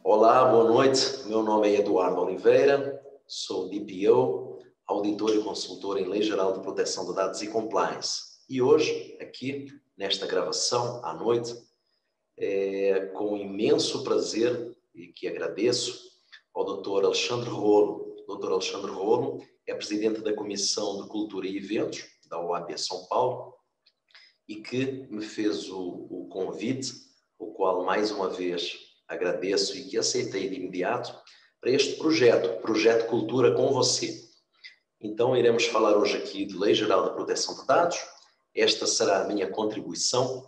Olá, boa noite. Meu nome é Eduardo Oliveira, sou DPO, auditor e consultor em Lei Geral de Proteção de Dados e Compliance. E hoje, aqui, nesta gravação, à noite, com imenso prazer e que agradeço ao Dr. Alexandre Rolo. O Dr. Alexandre Rolo é presidente da Comissão de Cultura e Eventos da OAB São Paulo e que me fez o convite, o qual, mais uma vez, agradeço e que aceitei de imediato para este Projeto Cultura com você. Então, iremos falar hoje aqui de Lei Geral de Proteção de Dados. Esta será a minha contribuição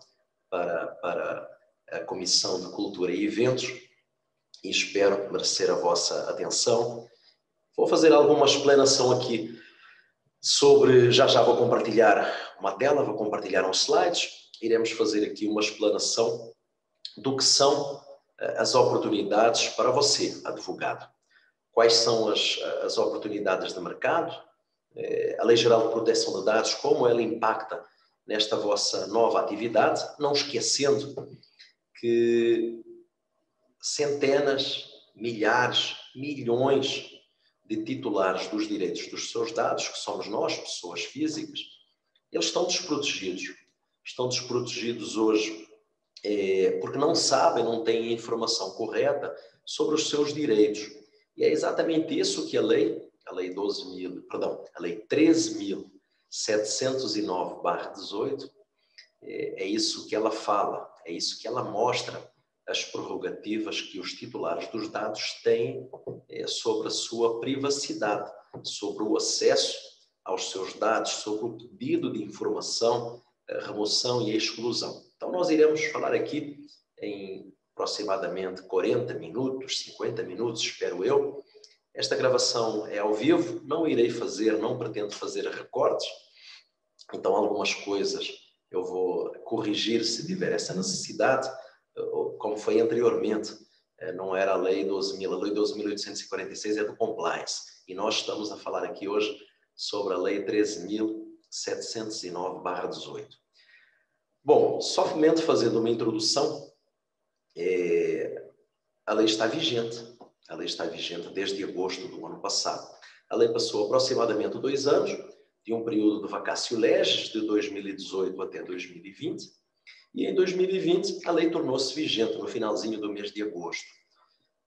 para a Comissão de Cultura e Eventos e espero merecer a vossa atenção. Vou fazer alguma explanação aqui sobre, já vou compartilhar uma tela, vou compartilhar uns slides, iremos fazer aqui uma explanação do que são as oportunidades para você, advogado. Quais são as oportunidades de mercado? A Lei Geral de Proteção de Dados, como ela impacta nesta vossa nova atividade, não esquecendo que centenas, milhares, milhões de titulares dos direitos dos seus dados, que somos nós, pessoas físicas, eles estão desprotegidos. Estão desprotegidos hoje porque não sabem, não têm a informação correta sobre os seus direitos. E é exatamente isso que a lei 13.709/18, é isso que ela fala, é isso que ela mostra, as prerrogativas que os titulares dos dados têm sobre a sua privacidade, sobre o acesso aos seus dados, sobre o pedido de informação, a remoção e a exclusão. Então, nós iremos falar aqui em aproximadamente 40 minutos, 50 minutos, espero eu. Esta gravação é ao vivo, não pretendo fazer recortes, então algumas coisas eu vou corrigir se tiver essa necessidade, como foi anteriormente, não era a Lei 12.000, a Lei 12.846 é do Compliance, e nós estamos a falar aqui hoje sobre a Lei 13.709/18. Bom, somente fazendo uma introdução, a lei está vigente. A lei está vigente desde agosto do ano passado. A lei passou aproximadamente 2 anos, de um período de vacatio legis, de 2018 até 2020, e em 2020 a lei tornou-se vigente no finalzinho do mês de agosto.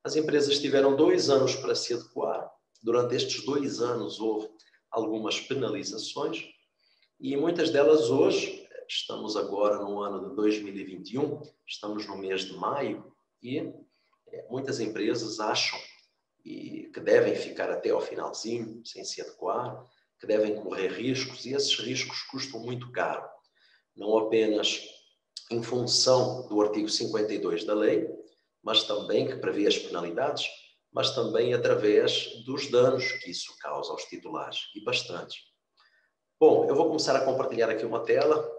As empresas tiveram 2 anos para se adequar. Durante estes 2 anos houve algumas penalizações e muitas delas hoje, estamos agora no ano de 2021, estamos no mês de maio e muitas empresas acham que devem ficar até ao finalzinho, sem se adequar, que devem correr riscos, e esses riscos custam muito caro. Não apenas em função do artigo 52 da lei, mas também que prevê as penalidades, mas também através dos danos que isso causa aos titulares, e bastante. Bom, eu vou começar a compartilhar aqui uma tela.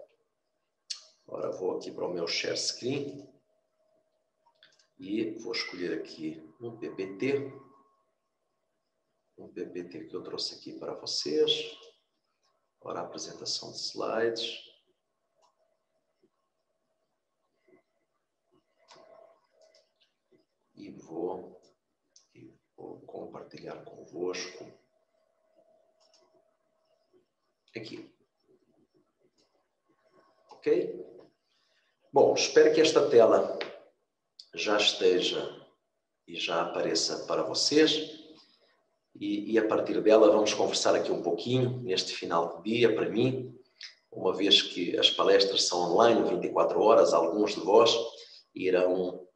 Agora vou aqui para o meu share screen. E vou escolher aqui um PPT que eu trouxe aqui para vocês. Agora a apresentação de slides. E vou compartilhar convosco aqui. Ok? Bom, espero que esta tela já esteja e já apareça para vocês e a partir dela vamos conversar aqui um pouquinho neste final de dia para mim, uma vez que as palestras são online 24 horas, alguns de vós irão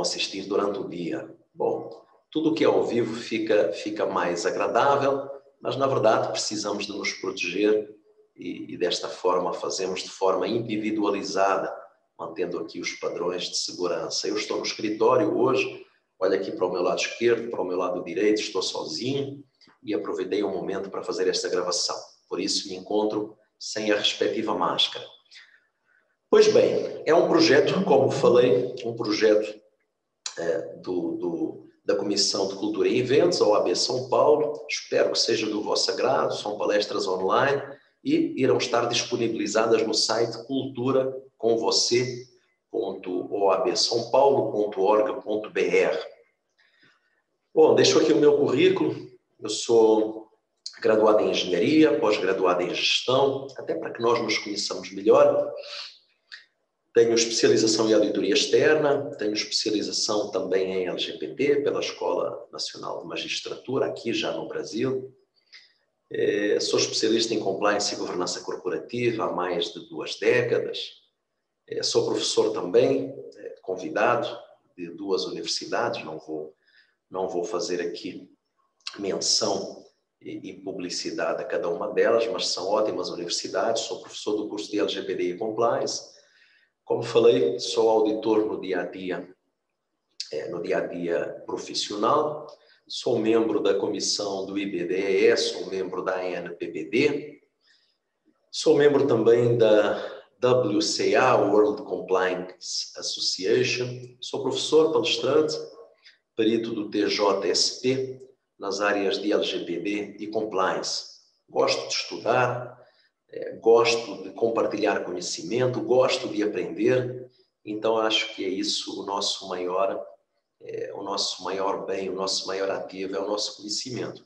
assistir durante o dia. Bom, tudo o que é ao vivo fica mais agradável, mas na verdade precisamos de nos proteger e desta forma fazemos de forma individualizada, mantendo aqui os padrões de segurança. Eu estou no escritório hoje, olho aqui para o meu lado esquerdo, para o meu lado direito, estou sozinho e aproveitei um momento para fazer esta gravação. Por isso me encontro sem a respectiva máscara. Pois bem, é um projeto, como falei, um projeto da Comissão de Cultura e Eventos, a OAB São Paulo. Espero que seja do vosso agrado, são palestras online e irão estar disponibilizadas no site culturaconvocê.oabsaopaulo.org.br. Bom, deixo aqui o meu currículo. Eu sou graduado em Engenharia, pós-graduado em Gestão, até para que nós nos conheçamos melhor. Tenho especialização em Auditoria Externa, tenho especialização também em LGPD pela Escola Nacional de Magistratura, aqui já no Brasil. Sou especialista em Compliance e Governança Corporativa há mais de 2 décadas. Sou professor também, convidado de 2 universidades, não vou fazer aqui menção e publicidade a cada uma delas, mas são ótimas universidades. Sou professor do curso de LGPD e Compliance. Como falei, sou auditor no dia a dia profissional. Sou membro da comissão do IBDE, sou membro da ANPPD. Sou membro também da WCA, World Compliance Association. Sou professor, palestrante, perito do TJSP nas áreas de LGPD e Compliance. Gosto de estudar, gosto de compartilhar conhecimento, gosto de aprender. Então, acho que é isso o nosso maior bem, o nosso maior ativo é o nosso conhecimento.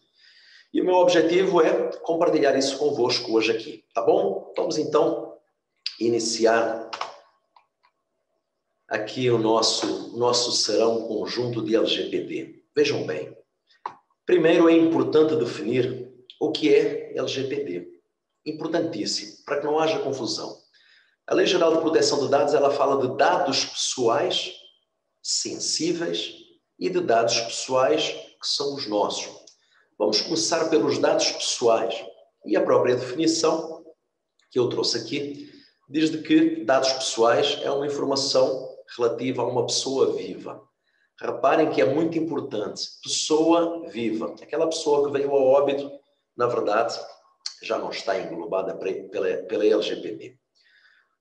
E o meu objetivo é compartilhar isso convosco hoje aqui, tá bom? Vamos então iniciar aqui o nosso serão conjunto de LGPD. Vejam bem, primeiro é importante definir o que é LGPD. Importantíssimo, para que não haja confusão. A Lei Geral de Proteção de Dados, ela fala de dados pessoais sensíveis e de dados pessoais que são os nossos. Vamos começar pelos dados pessoais. E a própria definição que eu trouxe aqui diz de que dados pessoais é uma informação relativa a uma pessoa viva. Reparem que é muito importante. Pessoa viva. Aquela pessoa que veio ao óbito, na verdade, já não está englobada pela LGPD.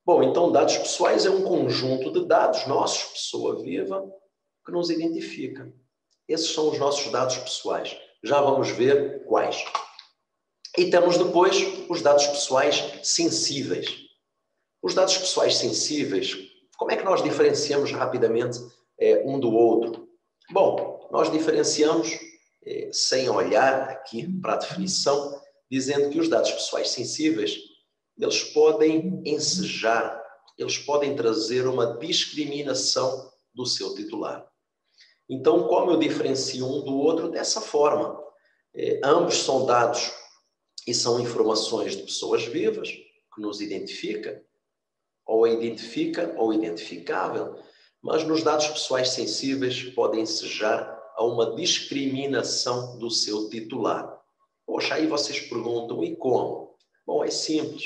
Bom, então dados pessoais é um conjunto de dados nossos, pessoa viva, que nos identifica. Esses são os nossos dados pessoais. Já vamos ver quais. E temos depois os dados pessoais sensíveis. Os dados pessoais sensíveis, como é que nós diferenciamos rapidamente um do outro? Bom, nós diferenciamos, sem olhar aqui para a definição, dizendo que os dados pessoais sensíveis, eles podem ensejar, eles podem trazer uma discriminação do seu titular. Então, como eu diferencio um do outro? Dessa forma. Ambos são dados e são informações de pessoas vivas, que nos identifica ou identificável, mas nos dados pessoais sensíveis podem ensejar a uma discriminação do seu titular. Poxa, aí vocês perguntam, e como? Bom, é simples.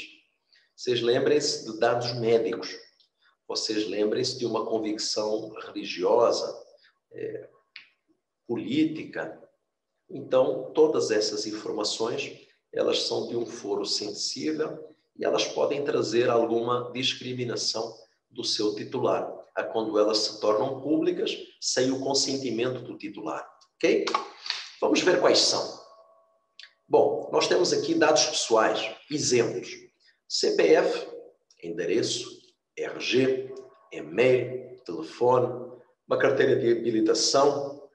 Vocês lembrem-se de dados médicos. Vocês lembrem-se de uma convicção religiosa, política. Então, todas essas informações, elas são de um foro sensível e elas podem trazer alguma discriminação do seu titular, a quando elas se tornam públicas sem o consentimento do titular. Ok? Vamos ver quais são. Bom, nós temos aqui dados pessoais, exemplos. CPF, endereço, RG, e-mail, telefone, uma carteira de habilitação,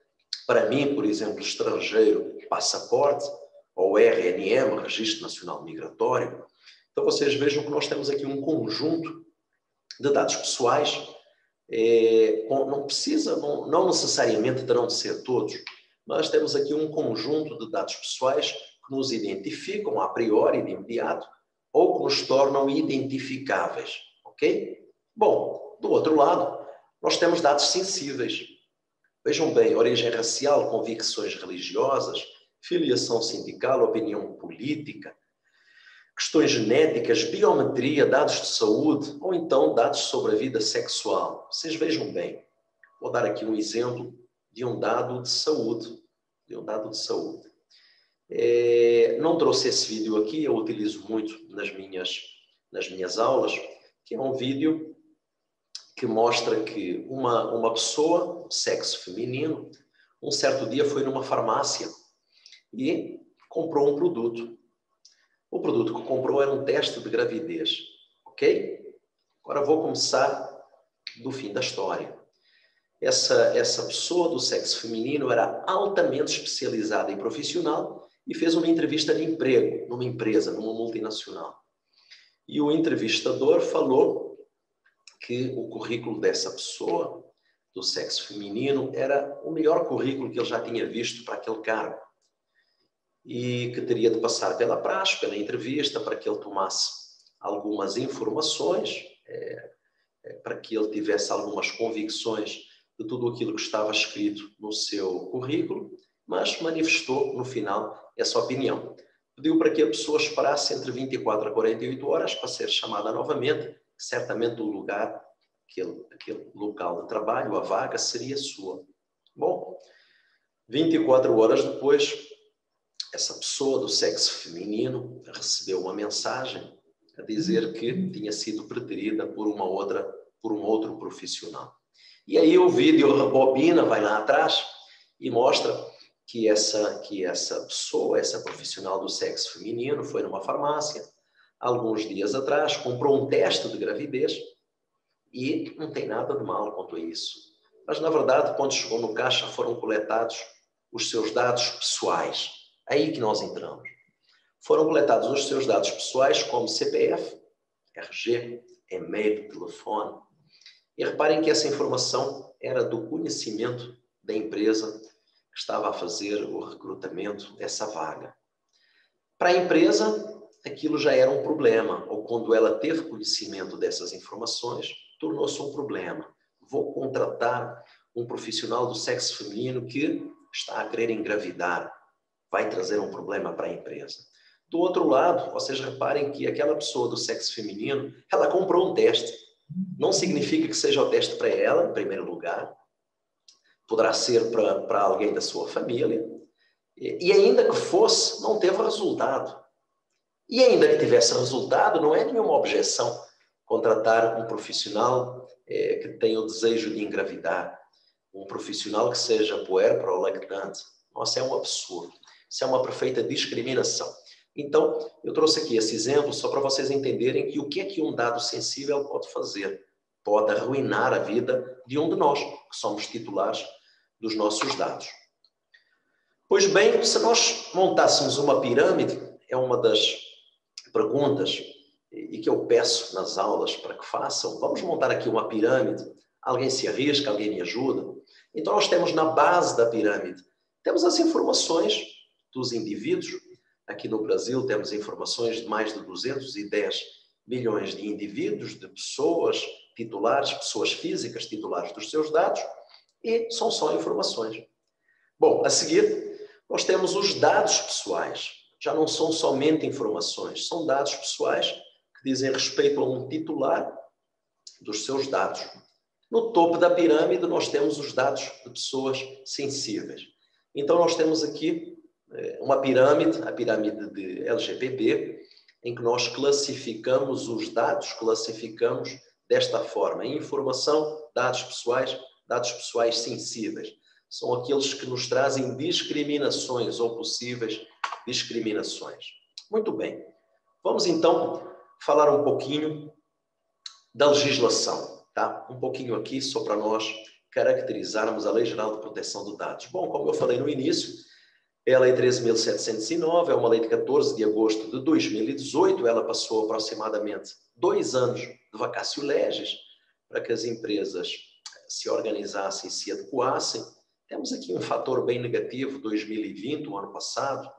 para mim, por exemplo, estrangeiro, passaporte, ou RNM, Registro Nacional Migratório. Então, vocês vejam que nós temos aqui um conjunto de dados pessoais, não necessariamente terão de ser todos, mas temos aqui um conjunto de dados pessoais que nos identificam a priori, de imediato, ou que nos tornam identificáveis, ok? Bom, do outro lado, nós temos dados sensíveis. Vejam bem, origem racial, convicções religiosas, filiação sindical, opinião política, questões genéticas, biometria, dados de saúde, ou então dados sobre a vida sexual. Vocês vejam bem, vou dar aqui um exemplo de um dado de saúde. Não trouxe esse vídeo aqui, eu utilizo muito nas minhas aulas, que é um vídeo que mostra que uma pessoa, sexo feminino, um certo dia foi numa farmácia e comprou um produto. O produto que comprou era um teste de gravidez, ok? Agora vou começar do fim da história. Essa pessoa do sexo feminino era altamente especializada e profissional e fez uma entrevista de emprego numa empresa, numa multinacional. E o entrevistador falou que o currículo dessa pessoa do sexo feminino era o melhor currículo que ele já tinha visto para aquele cargo. E que teria de passar pela praxe, pela entrevista, para que ele tomasse algumas informações, para que ele tivesse algumas convicções de tudo aquilo que estava escrito no seu currículo, mas manifestou, no final, essa opinião. Pediu para que a pessoa esperasse entre 24 a 48 horas para ser chamada novamente, que certamente o lugar, aquele local de trabalho, a vaga, seria sua. Bom, 24 horas depois, essa pessoa do sexo feminino recebeu uma mensagem a dizer que tinha sido preterida por um outro profissional. E aí o vídeo rebobina, vai lá atrás e mostra que essa pessoa, essa profissional do sexo feminino, foi numa farmácia, alguns dias atrás, comprou um teste de gravidez e não tem nada de mal quanto a isso. Mas, na verdade, quando chegou no caixa, foram coletados os seus dados pessoais. Aí que nós entramos. Foram coletados os seus dados pessoais, como CPF, RG, e-mail, telefone. E reparem que essa informação era do conhecimento da empresa que estava a fazer o recrutamento dessa vaga. Para a empresa, aquilo já era um problema, ou quando ela teve conhecimento dessas informações, tornou-se um problema. Vou contratar um profissional do sexo feminino que está a querer engravidar. Vai trazer um problema para a empresa. Do outro lado, vocês reparem que aquela pessoa do sexo feminino, ela comprou um teste. Não significa que seja o teste para ela, em primeiro lugar. Poderá ser para alguém da sua família. E ainda que fosse, não teve resultado. E ainda que tivesse resultado, não é nenhuma objeção contratar um profissional que tenha o desejo de engravidar. Um profissional que seja puérpero ou lactante. Nossa, é um absurdo. Isso é uma perfeita discriminação. Então, eu trouxe aqui esse exemplo só para vocês entenderem que o que é que um dado sensível pode fazer. Pode arruinar a vida de um de nós, que somos titulares dos nossos dados. Pois bem, se nós montássemos uma pirâmide, é uma das perguntas e que eu peço nas aulas para que façam. Vamos montar aqui uma pirâmide. Alguém se arrisca, alguém me ajuda? Então, nós temos na base da pirâmide, temos as informações dos indivíduos. Aqui no Brasil temos informações de mais de 210 milhões de indivíduos, de pessoas titulares, pessoas físicas titulares dos seus dados, e são só informações. Bom, a seguir, nós temos os dados pessoais. Já não são somente informações, são dados pessoais que dizem respeito a um titular dos seus dados. No topo da pirâmide, nós temos os dados de pessoas sensíveis. Então, nós temos aqui uma pirâmide, a pirâmide de LGBT, em que nós classificamos os dados, classificamos desta forma: informação, dados pessoais sensíveis. São aqueles que nos trazem discriminações ou possíveis discriminações. Muito bem. Vamos então falar um pouquinho da legislação, tá? Um pouquinho aqui só para nós caracterizarmos a Lei Geral de Proteção de Dados. Bom, como eu falei no início, é a Lei 13.709, é uma lei de 14 de agosto de 2018, ela passou aproximadamente 2 anos de vacatio legis para que as empresas se organizassem e se adequassem. Temos aqui um fator bem negativo, 2020, o ano passado,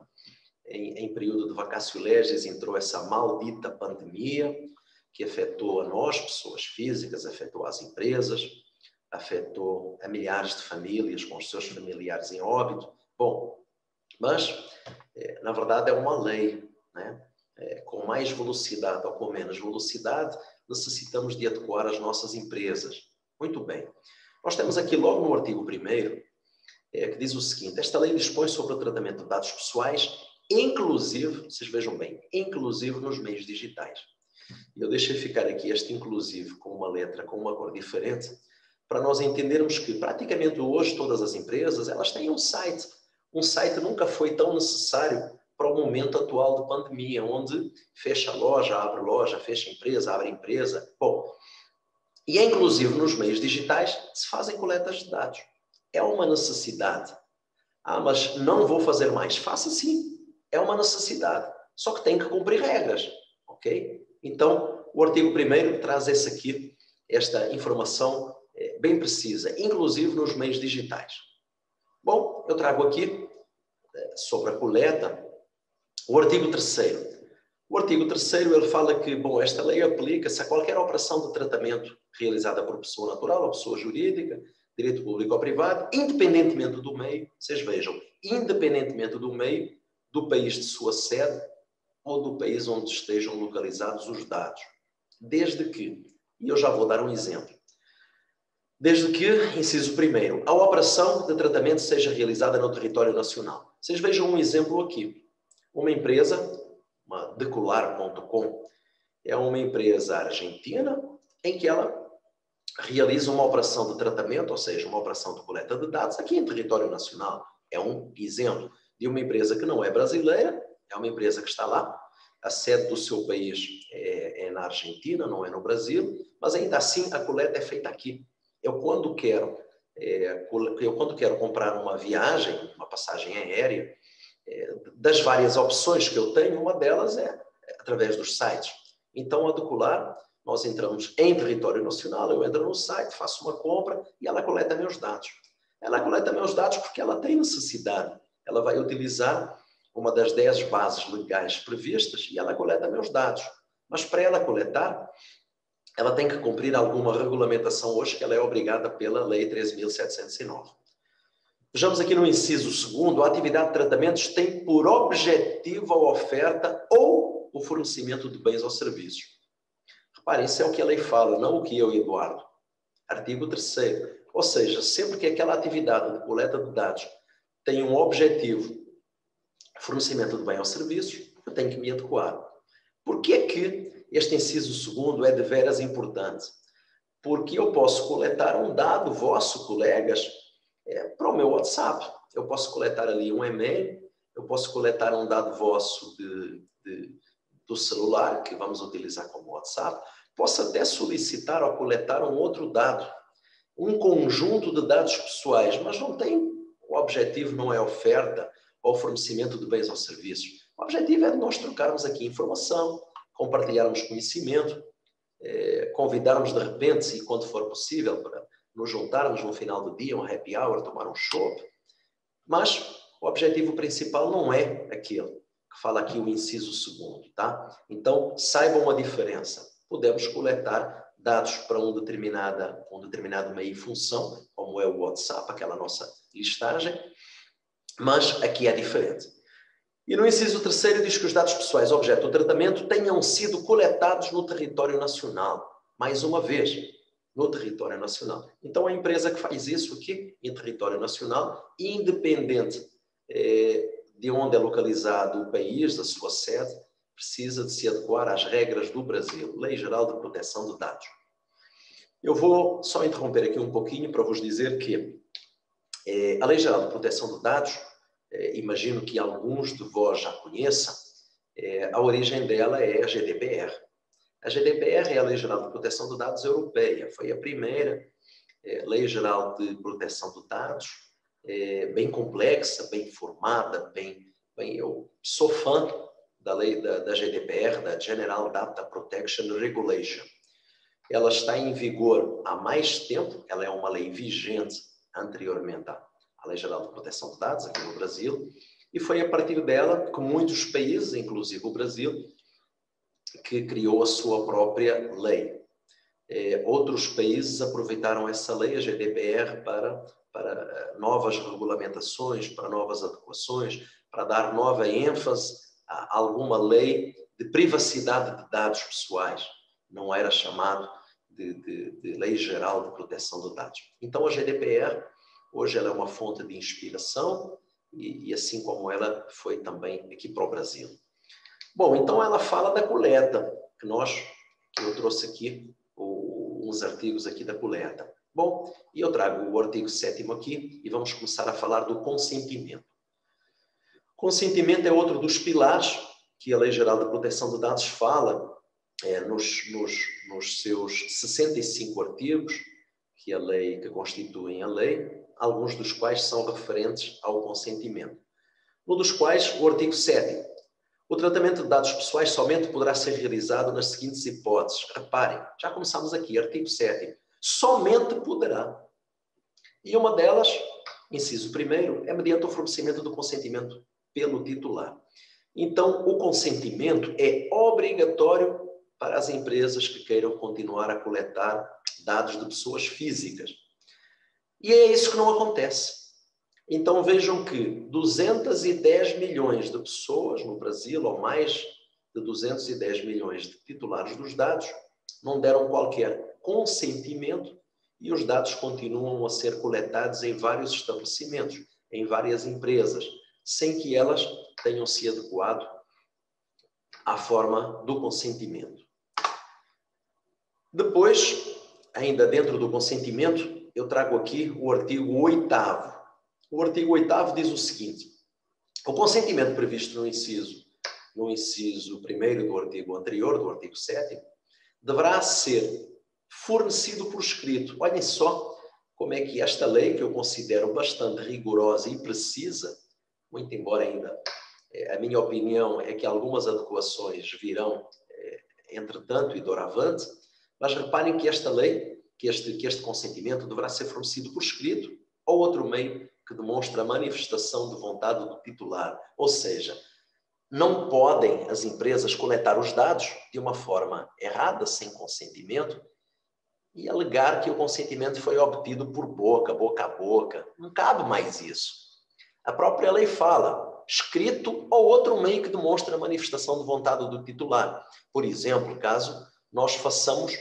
em período de vacatio legis, entrou essa maldita pandemia que afetou a nós, pessoas físicas, afetou as empresas, afetou a milhares de famílias com os seus familiares em óbito. Bom, mas, na verdade, é uma lei, né? Com mais velocidade ou com menos velocidade, necessitamos de adequar as nossas empresas. Muito bem. Nós temos aqui logo no artigo 1º, que diz o seguinte: esta lei dispõe sobre o tratamento de dados pessoais, inclusive, vocês vejam bem, inclusive nos meios digitais. E eu deixei ficar aqui este inclusive com uma letra, com uma cor diferente, para nós entendermos que praticamente hoje todas as empresas, elas têm um site. Um site nunca foi tão necessário para o momento atual de pandemia, onde fecha loja, abre loja, fecha empresa, abre empresa. Bom, e é inclusive nos meios digitais se fazem coletas de dados. É uma necessidade. Ah, mas não vou fazer mais. Faça sim. É uma necessidade. Só que tem que cumprir regras. Ok? Então, o artigo 1º traz esta informação bem precisa, inclusive nos meios digitais. Bom, eu trago aqui, sobre a coleta, o artigo 3º. O artigo 3º, ele fala que, bom, esta lei aplica-se a qualquer operação de tratamento realizada por pessoa natural ou pessoa jurídica, direito público ou privado, independentemente do meio, vocês vejam, independentemente do meio, do país de sua sede ou do país onde estejam localizados os dados. Desde que, e eu já vou dar um exemplo, desde que, inciso 1º, a operação de tratamento seja realizada no território nacional. Vocês vejam um exemplo aqui. Uma empresa, uma Decolar.com, é uma empresa argentina em que ela realiza uma operação de tratamento, ou seja, uma operação de coleta de dados aqui em território nacional. É um exemplo de uma empresa que não é brasileira, é uma empresa que está lá, a sede do seu país é na Argentina, não é no Brasil, mas ainda assim a coleta é feita aqui. Eu quando quero comprar uma viagem, uma passagem aérea, das várias opções que eu tenho, uma delas é através dos sites. Então, a Decolar, nós entramos em território nacional, eu entro no site, faço uma compra e ela coleta meus dados. Ela coleta meus dados porque ela tem necessidade. Ela vai utilizar uma das 10 bases legais previstas e ela coleta meus dados. Mas para ela coletar, ela tem que cumprir alguma regulamentação hoje que ela é obrigada pela Lei 13.709. Vejamos aqui no inciso 2º, a atividade de tratamentos tem por objetivo a oferta ou o fornecimento de bens ou serviços. Reparem, isso é o que a lei fala, não o que eu, Eduardo. Artigo 3º. Ou seja, sempre que aquela atividade de coleta de dados tem um objetivo, fornecimento de bem ou serviços, eu tenho que me adequar. Por que é que este inciso 2º é de veras importante? Porque eu posso coletar um dado vosso, colegas, para o meu WhatsApp. Eu posso coletar ali um e-mail, eu posso coletar um dado vosso do celular, que vamos utilizar como WhatsApp. Posso até solicitar ou coletar um outro dado, um conjunto de dados pessoais, mas não tem, o objetivo não é oferta ou fornecimento de bens ou serviços. O objetivo é de nós trocarmos aqui informação, compartilharmos conhecimento, convidarmos de repente, e quando for possível, para nos juntarmos no final do dia, um happy hour, tomar um chopp. Mas o objetivo principal não é aquele que fala aqui o inciso 2º, tá? Então, saibam a diferença. Podemos coletar dados para um determinado meio e função, como é o WhatsApp, aquela nossa listagem, mas aqui é diferente. E no inciso 3º diz que os dados pessoais objeto do tratamento tenham sido coletados no território nacional. Mais uma vez, no território nacional. Então, a empresa que faz isso aqui, em território nacional, independente de onde é localizado o país, da sua sede, precisa de se adequar às regras do Brasil, Lei Geral de Proteção de Dados. Eu vou só interromper aqui um pouquinho para vos dizer que a Lei Geral de Proteção de Dados, imagino que alguns de vós já conheçam, a origem dela é a GDPR. A GDPR é a Lei Geral de Proteção de Dados Europeia. Foi a primeira Lei Geral de Proteção de Dados, bem complexa, bem formada, eu sou fã da lei da GDPR, da General Data Protection Regulation. Ela está em vigor há mais tempo, ela é uma lei vigente anteriormente à Lei Geral de Proteção de Dados aqui no Brasil, e foi a partir dela que muitos países, inclusive o Brasil, que criou a sua própria lei. Outros países aproveitaram essa lei, a GDPR, para novas regulamentações, para novas adequações, para dar nova ênfase a alguma lei de privacidade de dados pessoais. Não era chamado de Lei Geral de Proteção de Dados. Então, a GDPR, hoje, ela é uma fonte de inspiração e assim como ela foi também aqui para o Brasil. Bom, então ela fala da coleta, que eu trouxe aqui uns artigos aqui da coleta. Bom, e eu trago o artigo 7º aqui e vamos começar a falar do consentimento. Consentimento é outro dos pilares que a Lei Geral de Proteção de Dados fala nos seus 65 artigos que constituem a lei, alguns dos quais são referentes ao consentimento. Um dos quais, o artigo 7º. O tratamento de dados pessoais somente poderá ser realizado nas seguintes hipóteses. Reparem, já começamos aqui, artigo 7º. Somente poderá. E uma delas, inciso 1º, é mediante o fornecimento do consentimento pelo titular. Então, o consentimento é obrigatório para as empresas que queiram continuar a coletar dados de pessoas físicas. E é isso que não acontece. Então, vejam que 210 milhões de pessoas no Brasil, ou mais de 210 milhões de titulares dos dados, não deram qualquer consentimento e os dados continuam a ser coletados em vários estabelecimentos, em várias empresas, sem que elas tenham se adequado à forma do consentimento. Depois, ainda dentro do consentimento, eu trago aqui o artigo 8º. O artigo 8º diz o seguinte: o consentimento previsto no inciso 1º do artigo anterior, do artigo 7º, deverá ser fornecido por escrito. Olhem só como é que esta lei, que eu considero bastante rigorosa e precisa, muito embora ainda a minha opinião é que algumas adequações virão entretanto e doravante, mas reparem que esta lei, que este consentimento deverá ser fornecido por escrito ou outro meio que demonstra a manifestação de vontade do titular. Ou seja, não podem as empresas coletar os dados de uma forma errada, sem consentimento, e alegar que o consentimento foi obtido por boca a boca. Não cabe mais isso. A própria lei fala, escrito ou outro meio que demonstra a manifestação de vontade do titular. Por exemplo, caso nós façamos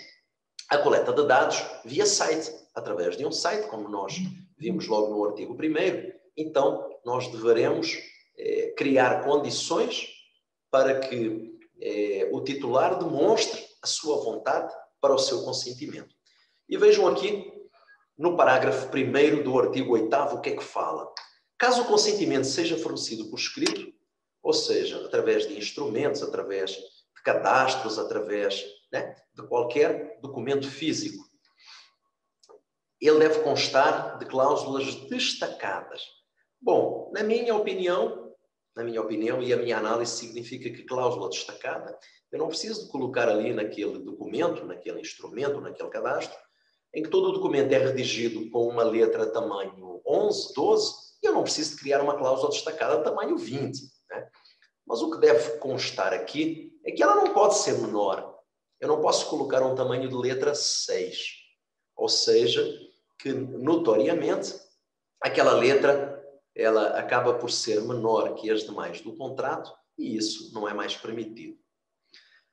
a coleta de dados via site, através de um site, como nós vimos logo no artigo 1º, então nós deveremos criar condições para que o titular demonstre a sua vontade para o seu consentimento. E vejam aqui, no parágrafo 1º do artigo 8º, o que é que fala? Caso o consentimento seja fornecido por escrito, ou seja, através de instrumentos, através de cadastros, através de qualquer documento físico, ele deve constar de cláusulas destacadas. Bom, na minha opinião, e a minha análise significa que cláusula destacada, eu não preciso de colocar ali naquele documento, naquele instrumento, naquele cadastro, em que todo o documento é redigido com uma letra tamanho 11, 12, e eu não preciso de criar uma cláusula destacada tamanho 20. Mas o que deve constar aqui é que ela não pode ser menor. Eu não posso colocar um tamanho de letra 6. Ou seja, que notoriamente aquela letra ela acaba por ser menor que as demais do contrato e isso não é mais permitido.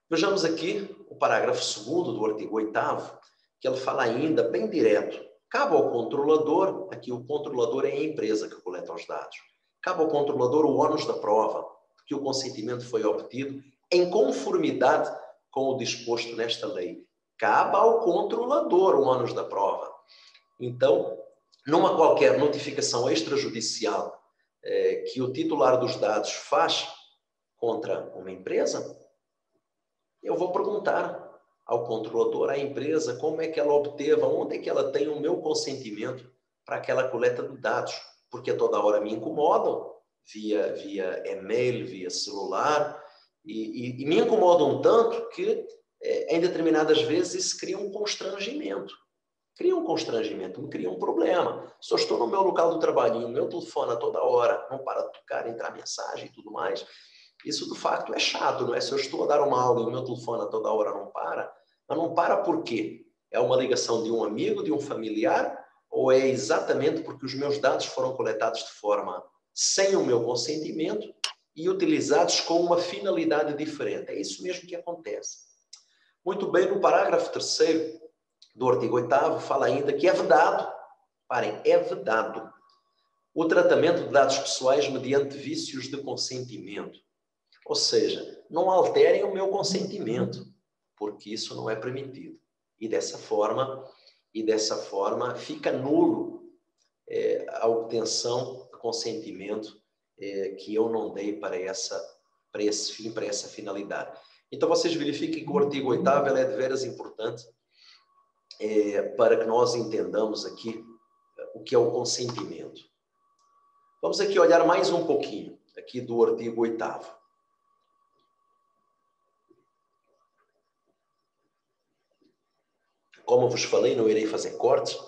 Vejamos aqui o parágrafo 2º do artigo 8º, que ele fala ainda bem direto. Cabe ao controlador, aqui o controlador é a empresa que coleta os dados, cabe ao controlador o ônus da prova, que o consentimento foi obtido em conformidade com o disposto nesta lei. Cabe ao controlador o ônus da prova. Então, numa qualquer notificação extrajudicial que o titular dos dados faz contra uma empresa, eu vou perguntar ao controlador, à empresa, como é que ela obteve, onde é que ela tem o meu consentimento para aquela coleta de dados, porque a toda hora me incomodam, via e-mail, via celular, e me incomodam tanto que em determinadas vezes isso cria um constrangimento. Me cria um problema. Se eu estou no meu local do trabalho e o meu telefone a toda hora não para de tocar, entrar mensagem e tudo mais, isso de facto é chato, não é? Se eu estou a dar uma aula e o meu telefone a toda hora não para, mas não para por quê? É uma ligação de um amigo, de um familiar, ou é exatamente porque os meus dados foram coletados de forma sem o meu consentimento e utilizados com uma finalidade diferente? É isso mesmo que acontece. Muito bem, no parágrafo 3º do artigo 8º, fala ainda que é vedado, é vedado, o tratamento de dados pessoais mediante vícios de consentimento. Ou seja, não alterem o meu consentimento, porque isso não é permitido. E dessa forma fica nulo a obtenção de consentimento que eu não dei para esse fim, para essa finalidade. Então, vocês verifiquem que o artigo 8º é de veras importante para que nós entendamos aqui o que é o consentimento. Vamos aqui olhar mais um pouquinho aqui do artigo 8º. Como eu vos falei, não irei fazer cortes.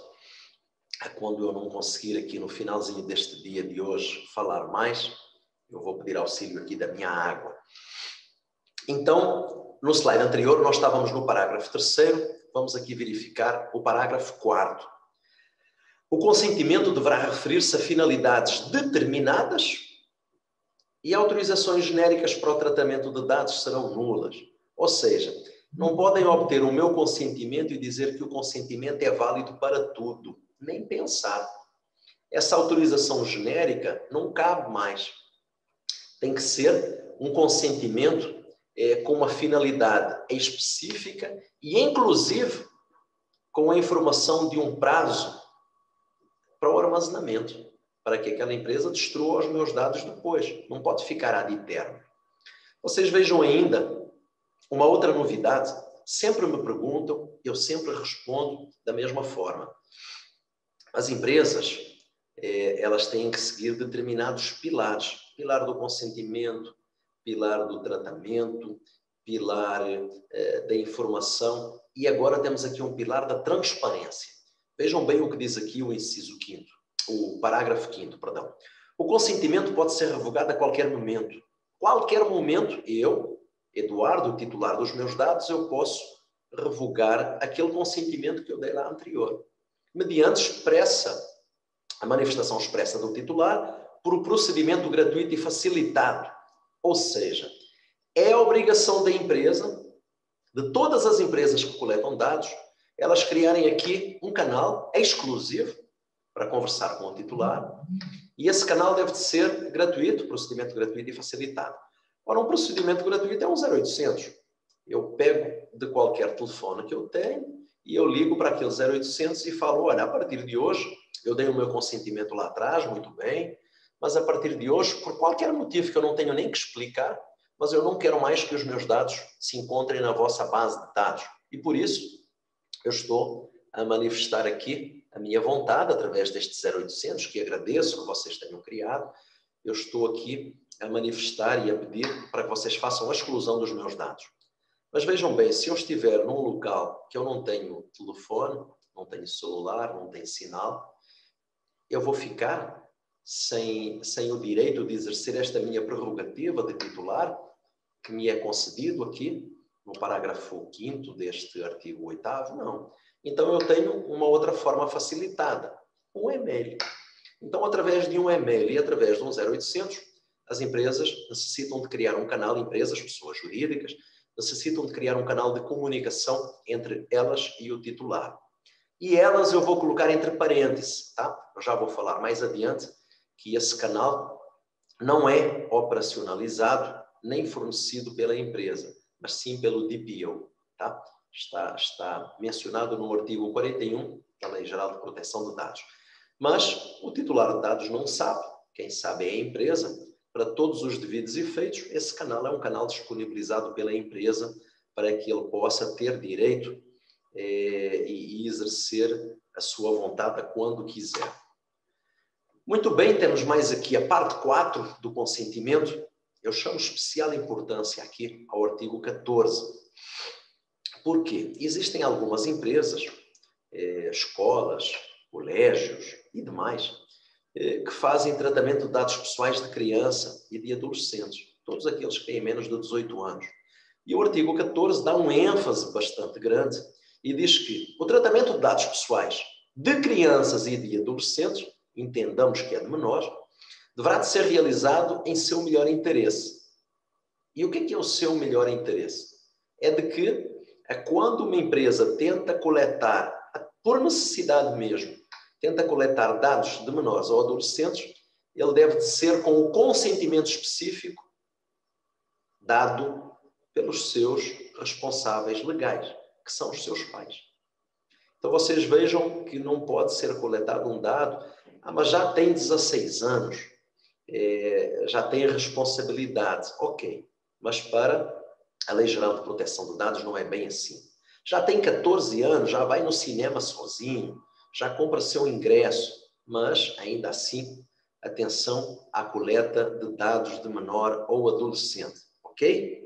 Quando eu não conseguir aqui no finalzinho deste dia de hoje falar mais, eu vou pedir auxílio aqui da minha água. Então, no slide anterior, nós estávamos no parágrafo 3º, vamos aqui verificar o parágrafo 4º. O consentimento deverá referir-se a finalidades determinadas e autorizações genéricas para o tratamento de dados serão nulas. Ou seja, não podem obter o meu consentimento e dizer que o consentimento é válido para tudo. Nem pensar. Essa autorização genérica não cabe mais. Tem que ser um consentimento com uma finalidade específica e, inclusive, com a informação de um prazo para o armazenamento, para que aquela empresa destrua os meus dados depois. Não pode ficar ad eterno. Vocês vejam ainda uma outra novidade. Sempre me perguntam, eu sempre respondo da mesma forma. As empresas, elas têm que seguir determinados pilares. Pilar do consentimento, pilar do tratamento, pilar da informação. E agora temos aqui um pilar da transparência. Vejam bem o que diz aqui o inciso 5º, o parágrafo 5º, perdão. O consentimento pode ser revogado a qualquer momento. Qualquer momento, eu, Eduardo, titular dos meus dados, eu posso revogar aquele consentimento que eu dei lá anterior, mediante a manifestação expressa do titular por procedimento gratuito e facilitado. Ou seja, é a obrigação da empresa, de todas as empresas que coletam dados, elas criarem aqui um canal exclusivo para conversar com o titular, e esse canal deve ser gratuito, procedimento gratuito e facilitado. Ora, um procedimento gratuito é um 0800. Eu pego de qualquer telefone que eu tenho e eu ligo para aquele 0800 e falo, olha, a partir de hoje, eu dei o meu consentimento lá atrás, muito bem, mas a partir de hoje, por qualquer motivo que eu não tenho nem que explicar, mas eu não quero mais que os meus dados se encontrem na vossa base de dados. E por isso, eu estou a manifestar aqui a minha vontade, através deste 0800, que agradeço que vocês tenham criado. Eu estou aqui a manifestar e a pedir para que vocês façam a exclusão dos meus dados. Mas vejam bem, se eu estiver num local que eu não tenho telefone, não tenho celular, não tenho sinal, eu vou ficar sem o direito de exercer esta minha prerrogativa de titular, que me é concedido aqui, no parágrafo 5º deste artigo 8º, não. Então, eu tenho uma outra forma facilitada, um e-mail. Então, através de um e-mail e através de um 0800, as empresas necessitam de criar um canal, empresas, pessoas jurídicas, necessitam de criar um canal de comunicação entre elas e o titular. E elas eu vou colocar entre parênteses, tá? Eu já vou falar mais adiante que esse canal não é operacionalizado nem fornecido pela empresa, mas sim pelo DPO, tá? Está mencionado no artigo 41 da Lei Geral de Proteção de Dados. Mas o titular de dados não sabe, quem sabe é a empresa. Para todos os devidos efeitos, esse canal é um canal disponibilizado pela empresa para que ele possa ter direito e exercer a sua vontade quando quiser. Muito bem, temos mais aqui a parte 4 do consentimento. Eu chamo especial importância aqui ao artigo 14. Por quê? Existem algumas empresas, escolas, colégios e demais, que fazem tratamento de dados pessoais de criança e de adolescentes, todos aqueles que têm menos de 18 anos. E o artigo 14 dá um ênfase bastante grande e diz que o tratamento de dados pessoais de crianças e de adolescentes, entendamos que é de menores, deverá de ser realizado em seu melhor interesse. E o que é o seu melhor interesse? É de que, quando uma empresa tenta coletar, por necessidade mesmo, tenta coletar dados de menores ou adolescentes, ele deve de ser com o consentimento específico dado pelos seus responsáveis legais, que são os seus pais. Então vocês vejam que não pode ser coletado um dado, mas já tem 16 anos. já tem responsabilidade. Ok, mas para a Lei Geral de Proteção de Dados não é bem assim. Já tem 14 anos, já vai no cinema sozinho, já compra seu ingresso, mas ainda assim, atenção à coleta de dados de menor ou adolescente, ok?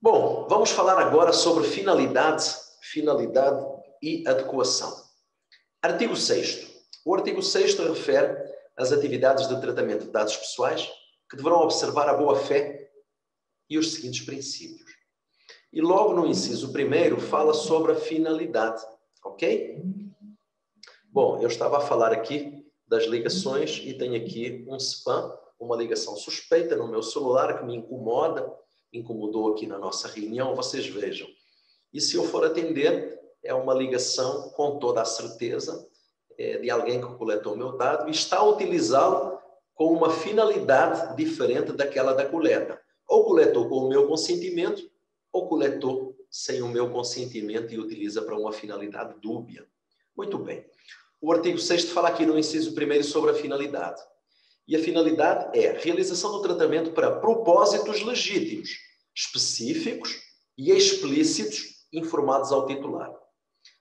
Bom, vamos falar agora sobre finalidade e adequação. Artigo 6º. O artigo 6º refere às atividades de tratamento de dados pessoais que deverão observar a boa-fé e os seguintes princípios. E logo no inciso 1º fala sobre a finalidade, ok? Bom, eu estava a falar aqui das ligações e tenho aqui um spam, uma ligação suspeita no meu celular que me incomodou aqui na nossa reunião, vocês vejam. E se eu for atender, é uma ligação com toda a certeza de alguém que coletou o meu dado e está a utilizá-lo com uma finalidade diferente daquela da coleta. Ou coletou com o meu consentimento, ou coletou sem o meu consentimento e utiliza para uma finalidade dúbia. Muito bem. O artigo 6º fala aqui no inciso 1º sobre a finalidade. E a finalidade é a realização do tratamento para propósitos legítimos, específicos e explícitos informados ao titular.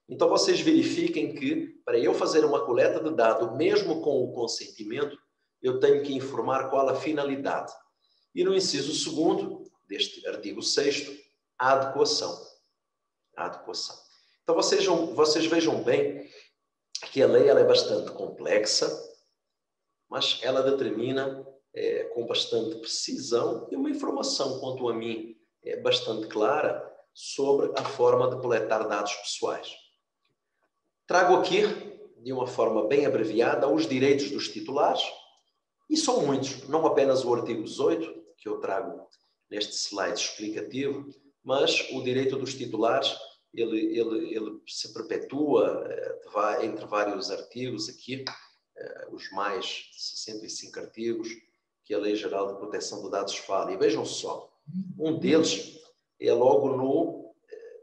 Então, vocês verifiquem que, para eu fazer uma coleta de dados, mesmo com o consentimento, eu tenho que informar qual a finalidade. E no inciso 2º deste artigo 6º, a adequação. A adequação. Então, vocês vejam bem que a lei ela é bastante complexa, mas ela determina com bastante precisão e uma informação, quanto a mim, bastante clara sobre a forma de coletar dados pessoais. Trago aqui, de uma forma bem abreviada, os direitos dos titulares, e são muitos, não apenas o artigo 18, que eu trago neste slide explicativo, mas o direito dos titulares, ele se perpetua entre vários artigos aqui, os mais de 65 artigos que a Lei Geral de Proteção de Dados fala. E vejam só, um deles é logo no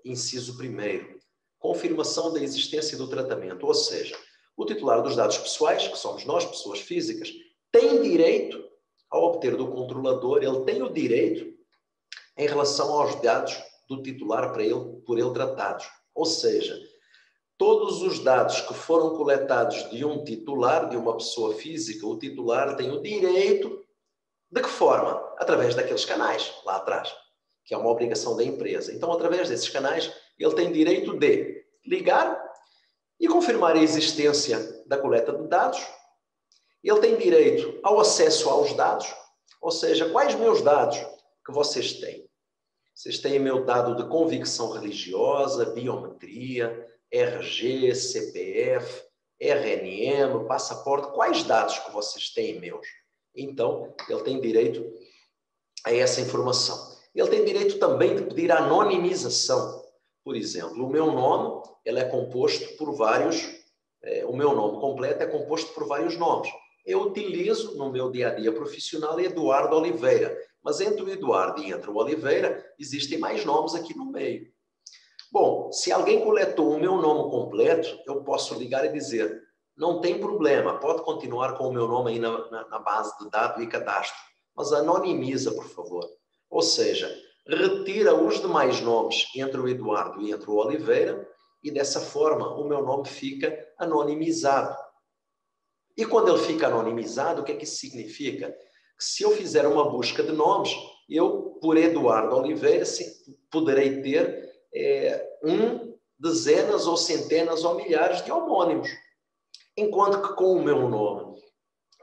inciso 1º, confirmação da existência do tratamento, ou seja, o titular dos dados pessoais, que somos nós, pessoas físicas, tem direito a obter do controlador, ele tem o direito em relação aos dados do titular por ele tratados. Ou seja, todos os dados que foram coletados de um titular, de uma pessoa física, o titular tem o direito, de que forma? Através daqueles canais, lá atrás, que é uma obrigação da empresa. Então, através desses canais, ele tem direito de ligar e confirmar a existência da coleta de dados. Ele tem direito ao acesso aos dados, ou seja, quais meus dados que vocês têm? Vocês têm meu dado de convicção religiosa, biometria, RG, CPF, RNM, passaporte, quais dados que vocês têm meus? Então, ele tem direito a essa informação. Ele tem direito também de pedir anonimização. Por exemplo, o meu nome ele é composto por vários, o meu nome completo é composto por vários nomes. Eu utilizo no meu dia a dia profissional Eduardo Oliveira, mas entre o Eduardo e entre o Oliveira existem mais nomes aqui no meio. Bom, se alguém coletou o meu nome completo, eu posso ligar e dizer, não tem problema, pode continuar com o meu nome aí na base de dados e cadastro, mas anonimiza, por favor. Ou seja, retira os demais nomes entre o Eduardo e entre o Oliveira e dessa forma o meu nome fica anonimizado. E quando ele fica anonimizado, o que é que isso significa? Que se eu fizer uma busca de nomes, eu, por Eduardo Oliveira, poderei ter dezenas ou centenas ou milhares de homónimos. Enquanto que com o meu nome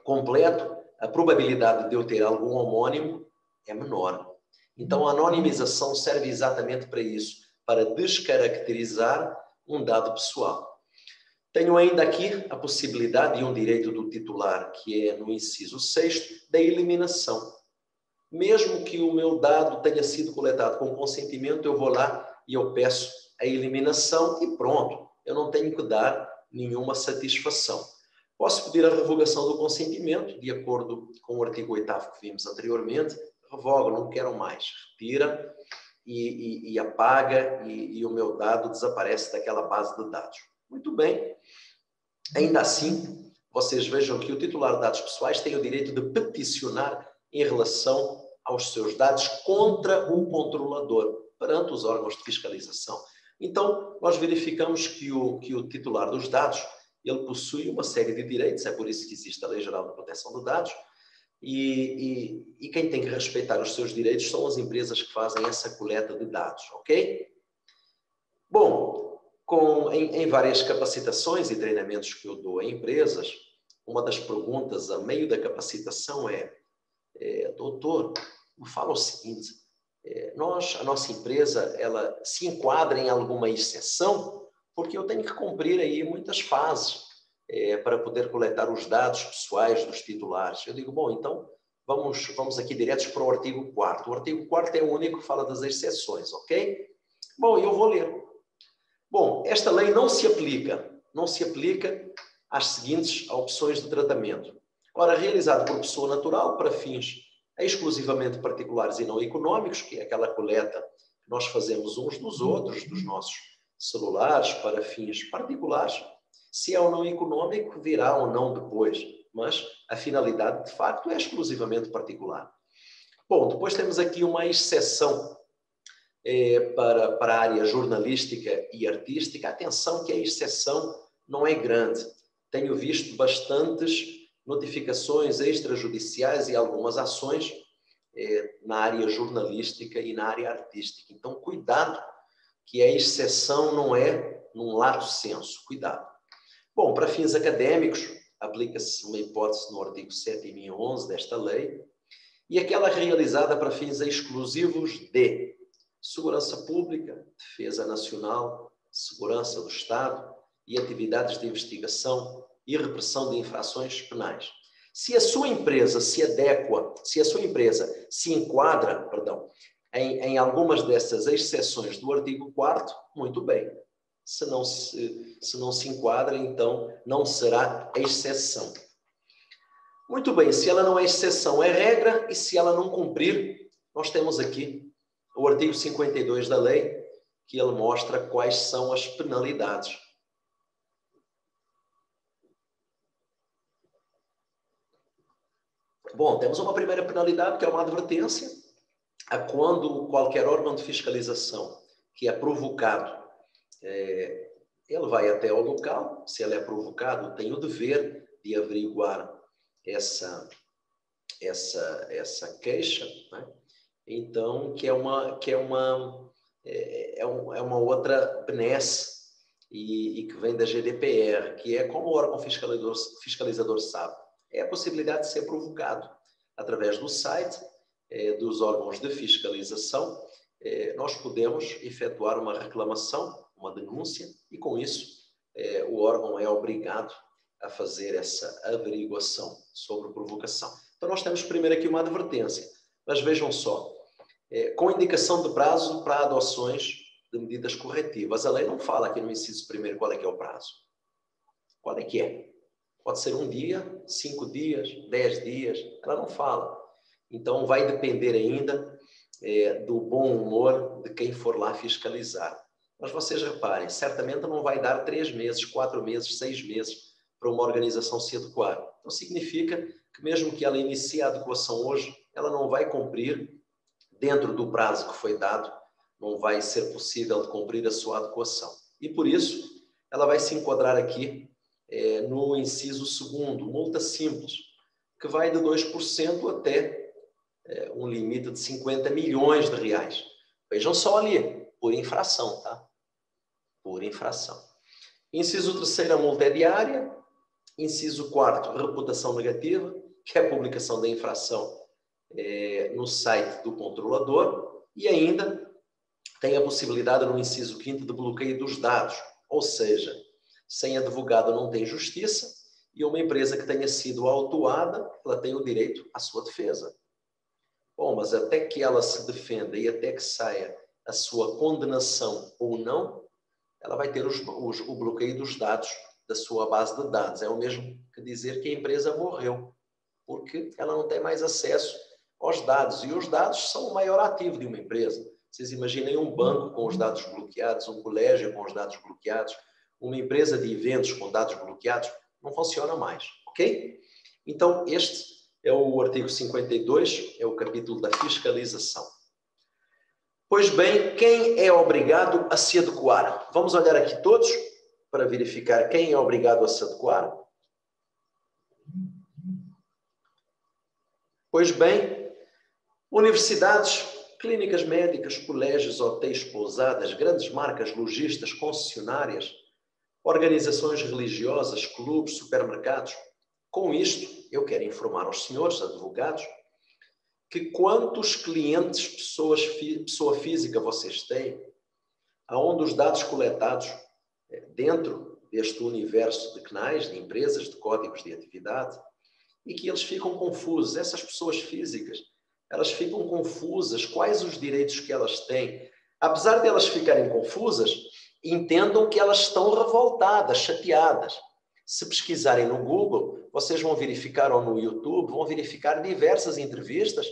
completo, a probabilidade de eu ter algum homónimo é menor. Então, a anonimização serve exatamente para isso, para descaracterizar um dado pessoal. Tenho ainda aqui a possibilidade e um direito do titular, que é no inciso 6º, da eliminação. Mesmo que o meu dado tenha sido coletado com consentimento, eu vou lá e eu peço a eliminação e pronto. Eu não tenho que dar nenhuma satisfação. Posso pedir a revogação do consentimento, de acordo com o artigo 8º que vimos anteriormente. Revogo, não quero mais. Retira e apaga e o meu dado desaparece daquela base de dados. Muito bem. Ainda assim, vocês vejam que o titular de dados pessoais tem o direito de peticionar em relação aos seus dados contra o controlador, perante os órgãos de fiscalização. Então, nós verificamos que o titular dos dados, ele possui uma série de direitos, é por isso que existe a Lei Geral de Proteção de Dados, e quem tem que respeitar os seus direitos são as empresas que fazem essa coleta de dados, ok? Bom, em várias capacitações e treinamentos que eu dou a empresas, uma das perguntas a meio da capacitação doutor, me fala o seguinte, a nossa empresa, ela se enquadra em alguma exceção, porque eu tenho que cumprir aí muitas fases para poder coletar os dados pessoais dos titulares. Eu digo, bom, então vamos aqui diretos para o artigo 4º. O artigo 4º é o único que fala das exceções, ok? Bom, eu vou ler. Bom, esta lei não se aplica às seguintes opções de tratamento. Ora, realizado por pessoa natural para fins exclusivamente particulares e não econômicos, que é aquela coleta que nós fazemos uns dos outros, dos nossos celulares, para fins particulares. Se é ou não econômico, virá ou não depois, mas a finalidade, de facto, é exclusivamente particular. Bom, depois temos aqui uma exceção para a área jornalística e artística. Atenção que a exceção não é grande. Tenho visto bastantes notificações extrajudiciais e algumas ações na área jornalística e na área artística. Então, cuidado, que a exceção não é num lato sensu. Cuidado. Bom, para fins acadêmicos, aplica-se uma hipótese no artigo 7.011 desta lei, e aquela realizada para fins exclusivos de segurança pública, defesa nacional, segurança do Estado e atividades de investigação e repressão de infrações penais. Se a sua empresa se adequa, se a sua empresa se enquadra, em algumas dessas exceções do artigo 4º, muito bem. Se não se enquadra, então não será exceção. Muito bem, se ela não é exceção, é regra, e se ela não cumprir, nós temos aqui o artigo 52 da lei, que ele mostra quais são as penalidades. Bom, temos uma primeira penalidade, que é uma advertência, a quando qualquer órgão de fiscalização que é provocado, ele vai até ao local. Se ele é provocado, tem o dever de averiguar essa queixa, né? Então, que é uma outra benesse e que vem da GDPR, que é como o órgão fiscalizador sabe, é a possibilidade de ser provocado através do site dos órgãos de fiscalização. Nós podemos efetuar uma reclamação, uma denúncia, e com isso o órgão é obrigado a fazer essa averiguação sobre provocação. Então nós temos primeiro aqui uma advertência, mas vejam só, com indicação de prazo para adoções de medidas corretivas. A lei não fala aqui no inciso primeiro qual é que é o prazo. Qual é que é? Pode ser 1 dia, 5 dias, 10 dias, ela não fala. Então vai depender ainda do bom humor de quem for lá fiscalizar. Mas vocês reparem, certamente não vai dar 3 meses, 4 meses, 6 meses para uma organização se adequar. Então significa que mesmo que ela inicie a adequação hoje, ela não vai cumprir dentro do prazo que foi dado, não vai ser possível de cumprir a sua adequação. E por isso, ela vai se enquadrar aqui no inciso 2º, multa simples, que vai de 2% até um limite de 50 milhões de reais. Vejam só ali, por infração, tá? Por infração. Inciso 3º, a multa é diária. Inciso 4º, reputação negativa, que é a publicação da infração no site do controlador. E ainda tem a possibilidade, no inciso 5º, de bloqueio dos dados. Ou seja, sem advogado não tem justiça, e uma empresa que tenha sido autuada, ela tem o direito à sua defesa. Bom, mas até que ela se defenda e até que saia a sua condenação ou não, ela vai ter o bloqueio dos dados da sua base de dados. É o mesmo que dizer que a empresa morreu, porque ela não tem mais acesso aos dados. E os dados são o maior ativo de uma empresa. Vocês imaginem um banco com os dados bloqueados, um colégio com os dados bloqueados, uma empresa de eventos com dados bloqueados. não funciona mais, ok? Então, este é o artigo 52, é o capítulo da fiscalização. Pois bem, quem é obrigado a se adequar? Vamos olhar aqui todos para verificar quem é obrigado a se adequar. Pois bem, universidades, clínicas médicas, colégios, hotéis, pousadas, grandes marcas, lojistas, concessionárias, organizações religiosas, clubes, supermercados. Com isto, eu quero informar aos senhores advogados que quantos clientes, pessoa física vocês têm, aonde os dados coletados dentro deste universo de CNAEs, de empresas, de códigos de atividade, e que eles ficam confusos. Essas pessoas físicas, elas ficam confusas. Quais os direitos que elas têm? Apesar de elas ficarem confusas, entendam que elas estão revoltadas, chateadas. Se pesquisarem no Google, vocês vão verificar, ou no YouTube, vão verificar diversas entrevistas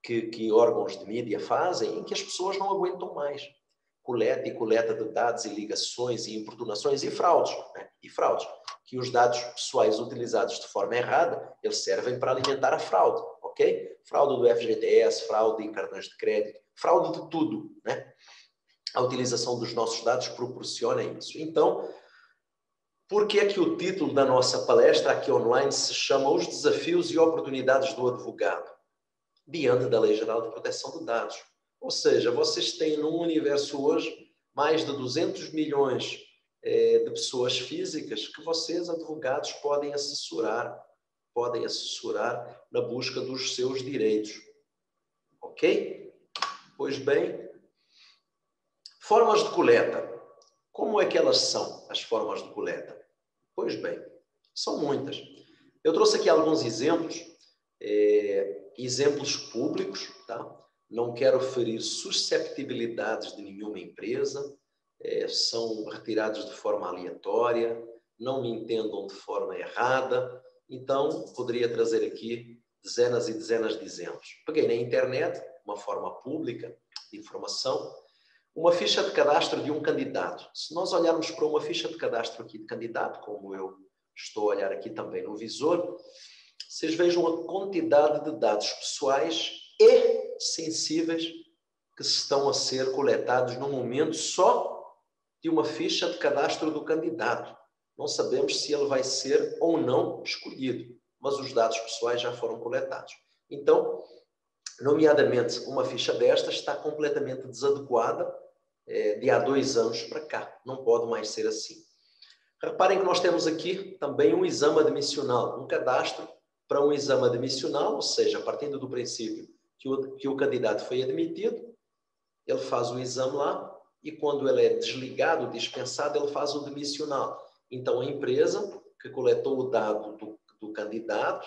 que órgãos de mídia fazem, em que as pessoas não aguentam mais. Coleta e coleta de dados e ligações e importunações e fraudes, né? E fraudes. Que os dados pessoais utilizados de forma errada, eles servem para alimentar a fraude, ok? Fraude do FGTS, fraude em cartões de crédito, fraude de tudo, né? A utilização dos nossos dados proporciona isso. Então, por que é que o título da nossa palestra aqui online se chama Os Desafios e Oportunidades do Advogado, diante da Lei Geral de Proteção de Dados? Ou seja, vocês têm no universo hoje mais de 200 milhões de pessoas físicas que vocês, advogados, podem assessorar na busca dos seus direitos. Ok? Pois bem, formas de coleta. Como é que elas são, as formas de coleta? Pois bem, são muitas. Eu trouxe aqui alguns exemplos, exemplos públicos, tá? Não quero ferir susceptibilidades de nenhuma empresa, são retirados de forma aleatória, não me entendam de forma errada, então poderia trazer aqui dezenas e dezenas de exemplos. Peguei na internet, uma forma pública de informação, uma ficha de cadastro de um candidato. Se nós olharmos para uma ficha de cadastro aqui de candidato, como eu estou a olhar aqui também no visor, vocês vejam a quantidade de dados pessoais e sensíveis que estão a ser coletados no momento só de uma ficha de cadastro do candidato. Não sabemos se ele vai ser ou não escolhido, mas os dados pessoais já foram coletados. Então, nomeadamente, uma ficha destas está completamente desadequada de há 2 anos para cá. Não pode mais ser assim. Reparem que nós temos aqui também um exame admissional, um cadastro para um exame admissional, ou seja, partindo do princípio que o candidato foi admitido, ele faz o exame lá e quando ele é desligado, dispensado, ele faz o demissional. Então, a empresa que coletou o dado do candidato,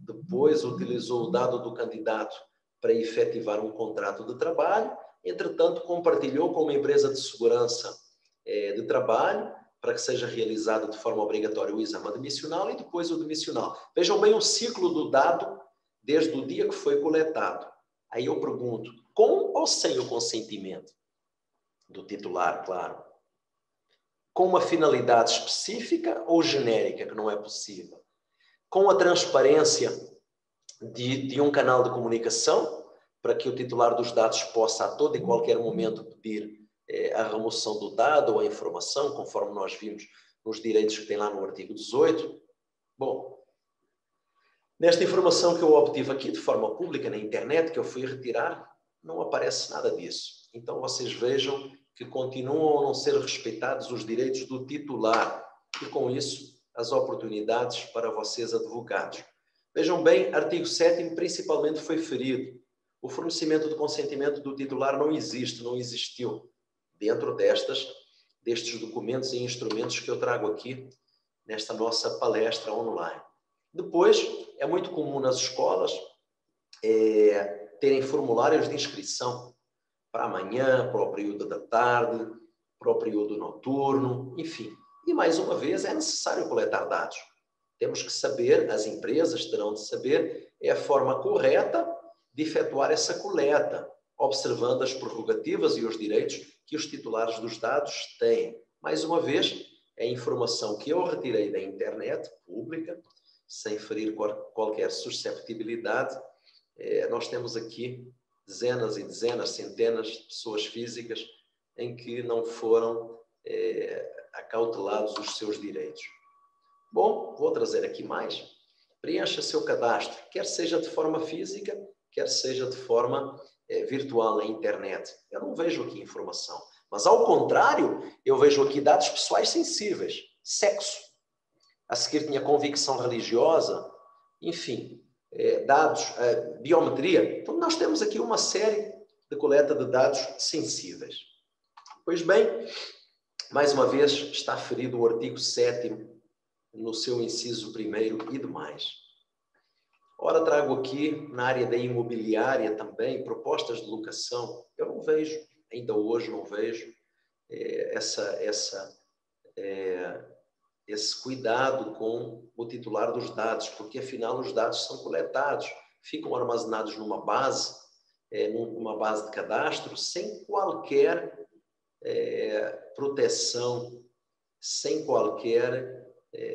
depois utilizou o dado do candidato para efetivar um contrato de trabalho, entretanto, compartilhou com uma empresa de segurança de trabalho para que seja realizado de forma obrigatória o exame admissional e depois o demissional. Vejam bem o ciclo do dado desde o dia que foi coletado. Aí eu pergunto, com ou sem o consentimento do titular, claro? Com uma finalidade específica ou genérica, que não é possível? Com a transparência de um canal de comunicação, para que o titular dos dados possa a todo e qualquer momento pedir a remoção do dado ou a informação, conforme nós vimos nos direitos que tem lá no artigo 18. Bom, nesta informação que eu obtive aqui de forma pública na internet, que eu fui retirar, não aparece nada disso. Então vocês vejam que continuam a não ser respeitados os direitos do titular e com isso as oportunidades para vocês advogados. Vejam bem, artigo 7º principalmente foi ferido. O fornecimento de consentimento do titular não existe, não existiu dentro destes documentos e instrumentos que eu trago aqui nesta nossa palestra online. Depois, é muito comum nas escolas terem formulários de inscrição para amanhã, para o período da tarde, para o período noturno, enfim. E mais uma vez, é necessário coletar dados. Temos que saber, as empresas terão de saber, a forma correta de efetuar essa coleta, observando as prerrogativas e os direitos que os titulares dos dados têm. Mais uma vez, é informação que eu retirei da internet pública, sem ferir qualquer susceptibilidade. Nós temos aqui dezenas e dezenas, centenas de pessoas físicas em que não foram acautelados os seus direitos. Bom, vou trazer aqui mais. Preencha seu cadastro, quer seja de forma física, quer seja de forma virtual na internet. Eu não vejo aqui informação. Mas, ao contrário, eu vejo aqui dados pessoais sensíveis. Sexo. A seguir tinha convicção religiosa. Enfim, dados, biometria. Então, nós temos aqui uma série de coleta de dados sensíveis. Pois bem, mais uma vez, está ferido o artigo 7º no seu inciso 1º e demais. Ora, trago aqui, na área da imobiliária também, propostas de locação. Eu não vejo, ainda hoje não vejo, esse cuidado com o titular dos dados, porque afinal os dados são coletados, ficam armazenados numa base de cadastro, sem qualquer proteção, sem qualquer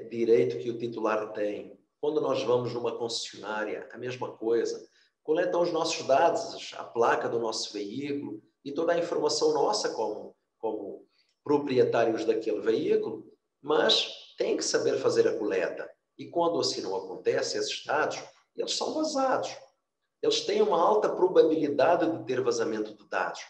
direito que o titular tem. Quando nós vamos numa concessionária, a mesma coisa. Coletam os nossos dados, a placa do nosso veículo e toda a informação nossa como proprietários daquele veículo, mas tem que saber fazer a coleta. E quando assim não acontece, esses dados, eles são vazados. Eles têm uma alta probabilidade de ter vazamento de dados.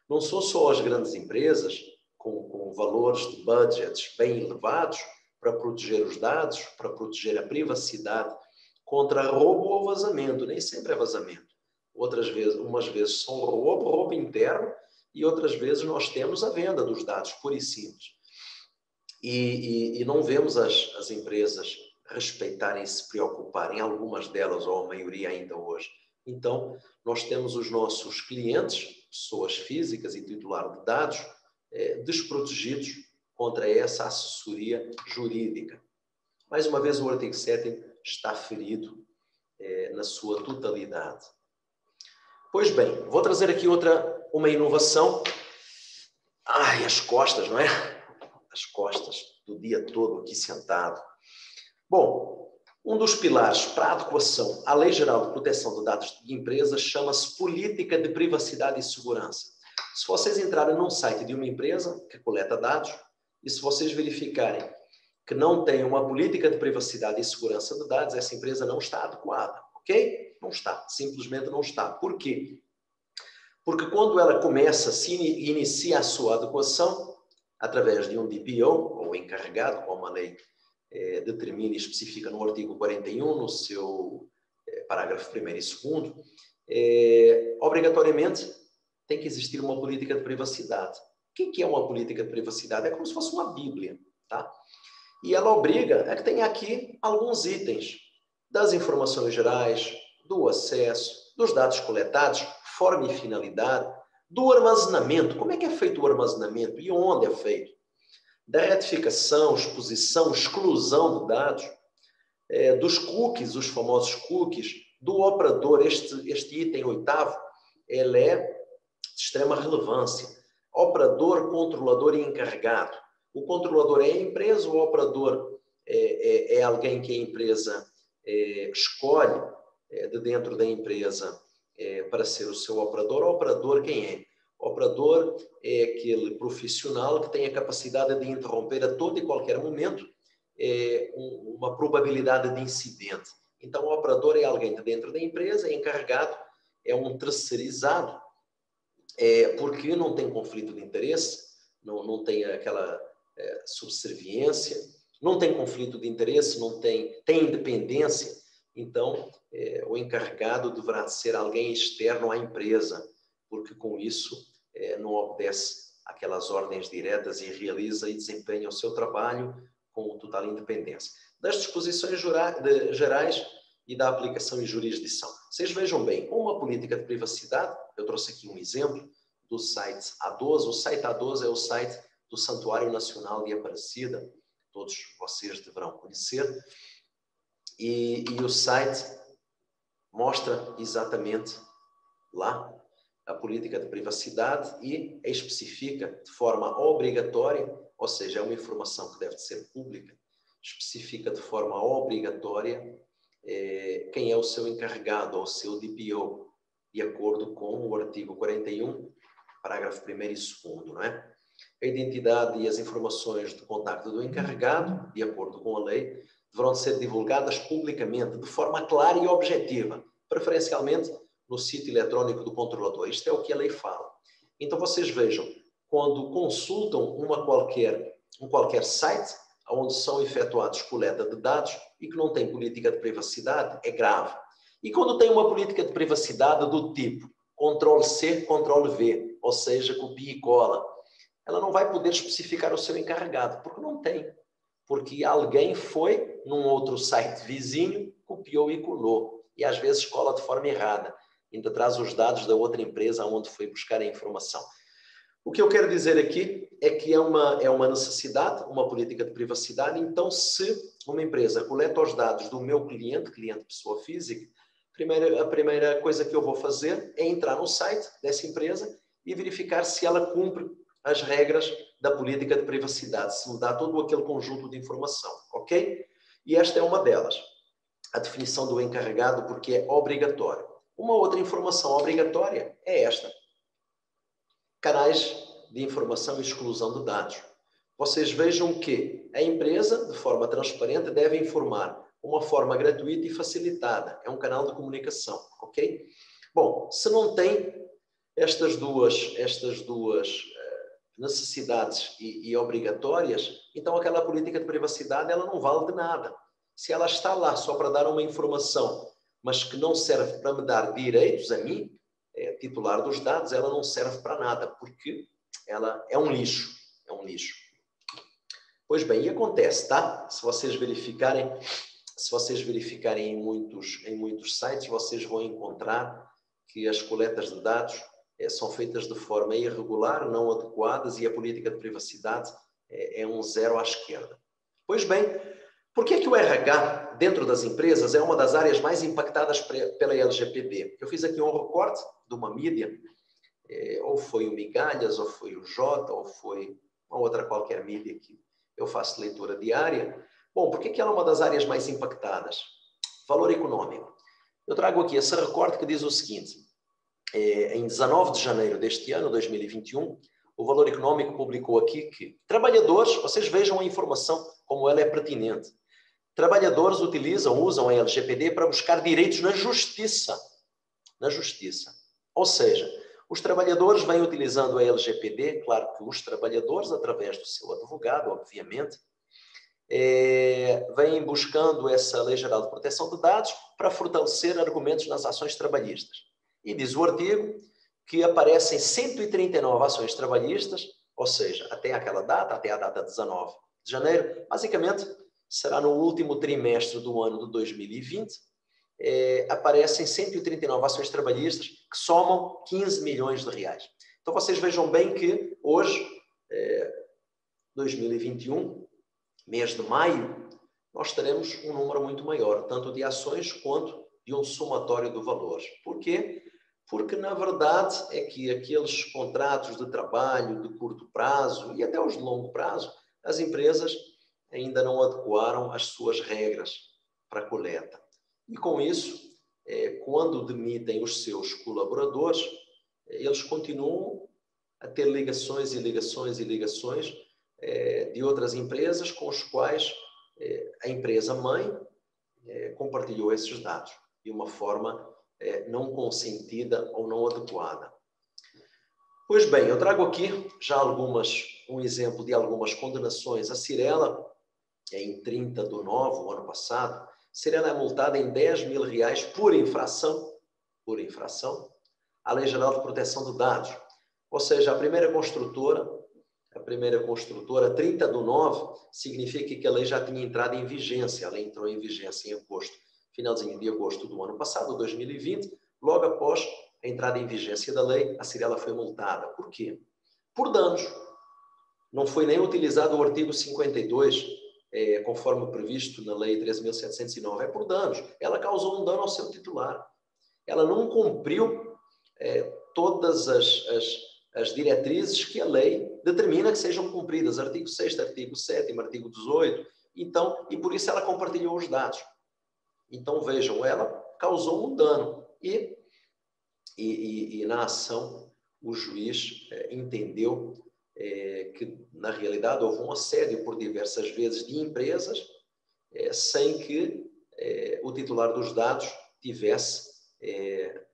Não são só as grandes empresas com valores de budgets bem elevados para proteger os dados, para proteger a privacidade contra roubo ou vazamento. Nem sempre é vazamento. Umas vezes são roubo interno, e outras vezes nós temos a venda dos dados, pura e simples. E não vemos as empresas respeitarem, se preocuparem, algumas delas, ou a maioria ainda hoje. Então, nós temos os nossos clientes, pessoas físicas e titular de dados, desprotegidos contra essa assessoria jurídica. Mais uma vez, o artigo 7º está ferido na sua totalidade. Pois bem, vou trazer aqui uma inovação. Ai, as costas, não é? As costas do dia todo aqui sentado. Bom, um dos pilares para a adequação à Lei Geral de Proteção de Dados de Empresas chama-se Política de Privacidade e Segurança. Se vocês entrarem num site de uma empresa que coleta dados, e se vocês verificarem que não tem uma política de privacidade e segurança de dados, essa empresa não está adequada, ok? Não está, simplesmente não está. Por quê? Porque quando ela inicia a sua adequação, através de um DPO, ou encarregado, como a lei determina e especifica no artigo 41, no seu parágrafo 1º e 2º, obrigatoriamente tem que existir uma política de privacidade. O que é uma política de privacidade? É como se fosse uma Bíblia, tá? E ela obriga a que tenha aqui alguns itens das informações gerais, do acesso, dos dados coletados, forma e finalidade, do armazenamento, como é que é feito o armazenamento e onde é feito, da retificação, exposição, exclusão de dados, dos cookies, os famosos cookies, do operador. Este item 8º, ele é de extrema relevância. Operador, controlador e encarregado. O controlador é a empresa, o operador é alguém que a empresa escolhe de dentro da empresa para ser o seu operador. O operador quem é? O operador é aquele profissional que tem a capacidade de interromper a todo e qualquer momento uma probabilidade de incidente. Então, o operador é alguém de dentro da empresa, é encarregado, é um terceirizado, porque não tem conflito de interesse, não tem aquela subserviência, não tem conflito de interesse, tem independência. Então, o encarregado deverá ser alguém externo à empresa, porque com isso não obedece àquelas ordens diretas e realiza e desempenha o seu trabalho com total independência. Das disposições gerais e da aplicação e jurisdição. Vocês vejam bem, com uma política de privacidade, eu trouxe aqui um exemplo do site A12. O site A12 é o site do Santuário Nacional de Aparecida, todos vocês deverão conhecer, e o site mostra exatamente lá a política de privacidade e especifica de forma obrigatória, ou seja, é uma informação que deve ser pública, especifica de forma obrigatória quem é o seu encarregado ou o seu DPO, de acordo com o artigo 41, parágrafo 1º e 2º, não é? A identidade e as informações de contacto do encarregado, de acordo com a lei, deverão ser divulgadas publicamente, de forma clara e objetiva, preferencialmente no sítio eletrónico do controlador. Isto é o que a lei fala. Então, vocês vejam, quando consultam um qualquer site onde são efetuados coleta de dados e que não tem política de privacidade, é grave. E quando tem uma política de privacidade do tipo Ctrl+C, Ctrl+V, ou seja, copia e cola, ela não vai poder especificar o seu encarregado, porque não tem. Porque alguém foi num outro site vizinho, copiou e colou. E às vezes cola de forma errada. Ainda traz os dados da outra empresa onde foi buscar a informação. O que eu quero dizer aqui é que é uma necessidade, uma política de privacidade. Então, se uma empresa coleta os dados do meu cliente pessoa física, a primeira coisa que eu vou fazer é entrar no site dessa empresa e verificar se ela cumpre as regras da política de privacidade, se me dá todo aquele conjunto de informação, ok? E esta é uma delas, a definição do encarregado, porque é obrigatório. Uma outra informação obrigatória é esta: canais de informação e exclusão de dados. Vocês vejam que a empresa, de forma transparente, deve informar uma forma gratuita e facilitada. É um canal de comunicação, ok? Bom, se não tem estas duas necessidades e obrigatórias, então aquela política de privacidade ela não vale de nada. Se ela está lá só para dar uma informação, mas que não serve para me dar direitos a mim, titular dos dados, ela não serve para nada, porque ela é um lixo. É um lixo. Pois bem, e acontece, tá? Se vocês verificarem em muitos sites, vocês vão encontrar que as coletas de dados são feitas de forma irregular, não adequadas, e a política de privacidade é um zero à esquerda. Pois bem, por que é que o RH, dentro das empresas, é uma das áreas mais impactadas pela LGPD? Eu fiz aqui um recorte de uma mídia, ou foi o Migalhas, ou foi o Jota, ou foi uma outra qualquer mídia que eu faço leitura diária. Bom, por que é que ela é uma das áreas mais impactadas? Valor econômico. Eu trago aqui esse recorte que diz o seguinte: em 19 de janeiro deste ano, 2021, o Valor Econômico publicou aqui que trabalhadores, vocês vejam a informação como ela é pertinente, trabalhadores usam a LGPD para buscar direitos na justiça. Na justiça. Ou seja, os trabalhadores vêm utilizando a LGPD, claro que os trabalhadores, através do seu advogado, obviamente, vêm buscando essa Lei Geral de Proteção de Dados para fortalecer argumentos nas ações trabalhistas. E diz o artigo que aparecem 139 ações trabalhistas, ou seja, até aquela data, até a data 19 de janeiro, basicamente será no último trimestre do ano de 2020, aparecem 139 ações trabalhistas que somam 15 milhões de reais. Então vocês vejam bem que hoje, 2021, mês de maio, nós teremos um número muito maior, tanto de ações quanto de um somatório de valores. Por quê? Porque, na verdade, é que aqueles contratos de trabalho de curto prazo e até os de longo prazo, as empresas ainda não adequaram as suas regras para coleta. E com isso, quando demitem os seus colaboradores, eles continuam a ter ligações e ligações e ligações de outras empresas com as quais a empresa-mãe compartilhou esses dados de uma forma não consentida ou não adequada. Pois bem, eu trago aqui já um exemplo de algumas condenações. A Cyrela, em 30/9, o ano passado, Cyrela é multada em 10 mil reais por infração à Lei Geral de Proteção de Dados. Ou seja, a primeira construtora, 30/9, significa que a lei já tinha entrado em vigência. A lei entrou em vigência em agosto, finalzinho de agosto do ano passado, 2020. Logo após a entrada em vigência da lei, a Cyrela foi multada. Por quê? Por danos. Não foi nem utilizado o artigo 52, conforme previsto na lei 13.709. É por danos. Ela causou um dano ao seu titular. Ela não cumpriu todas as diretrizes que a lei determina que sejam cumpridas, artigo 6º, artigo 7º, artigo 18º, então, e por isso ela compartilhou os dados. Então, vejam, ela causou um dano. E na ação, o juiz entendeu que, na realidade, houve um assédio por diversas vezes de empresas sem que o titular dos dados tivesse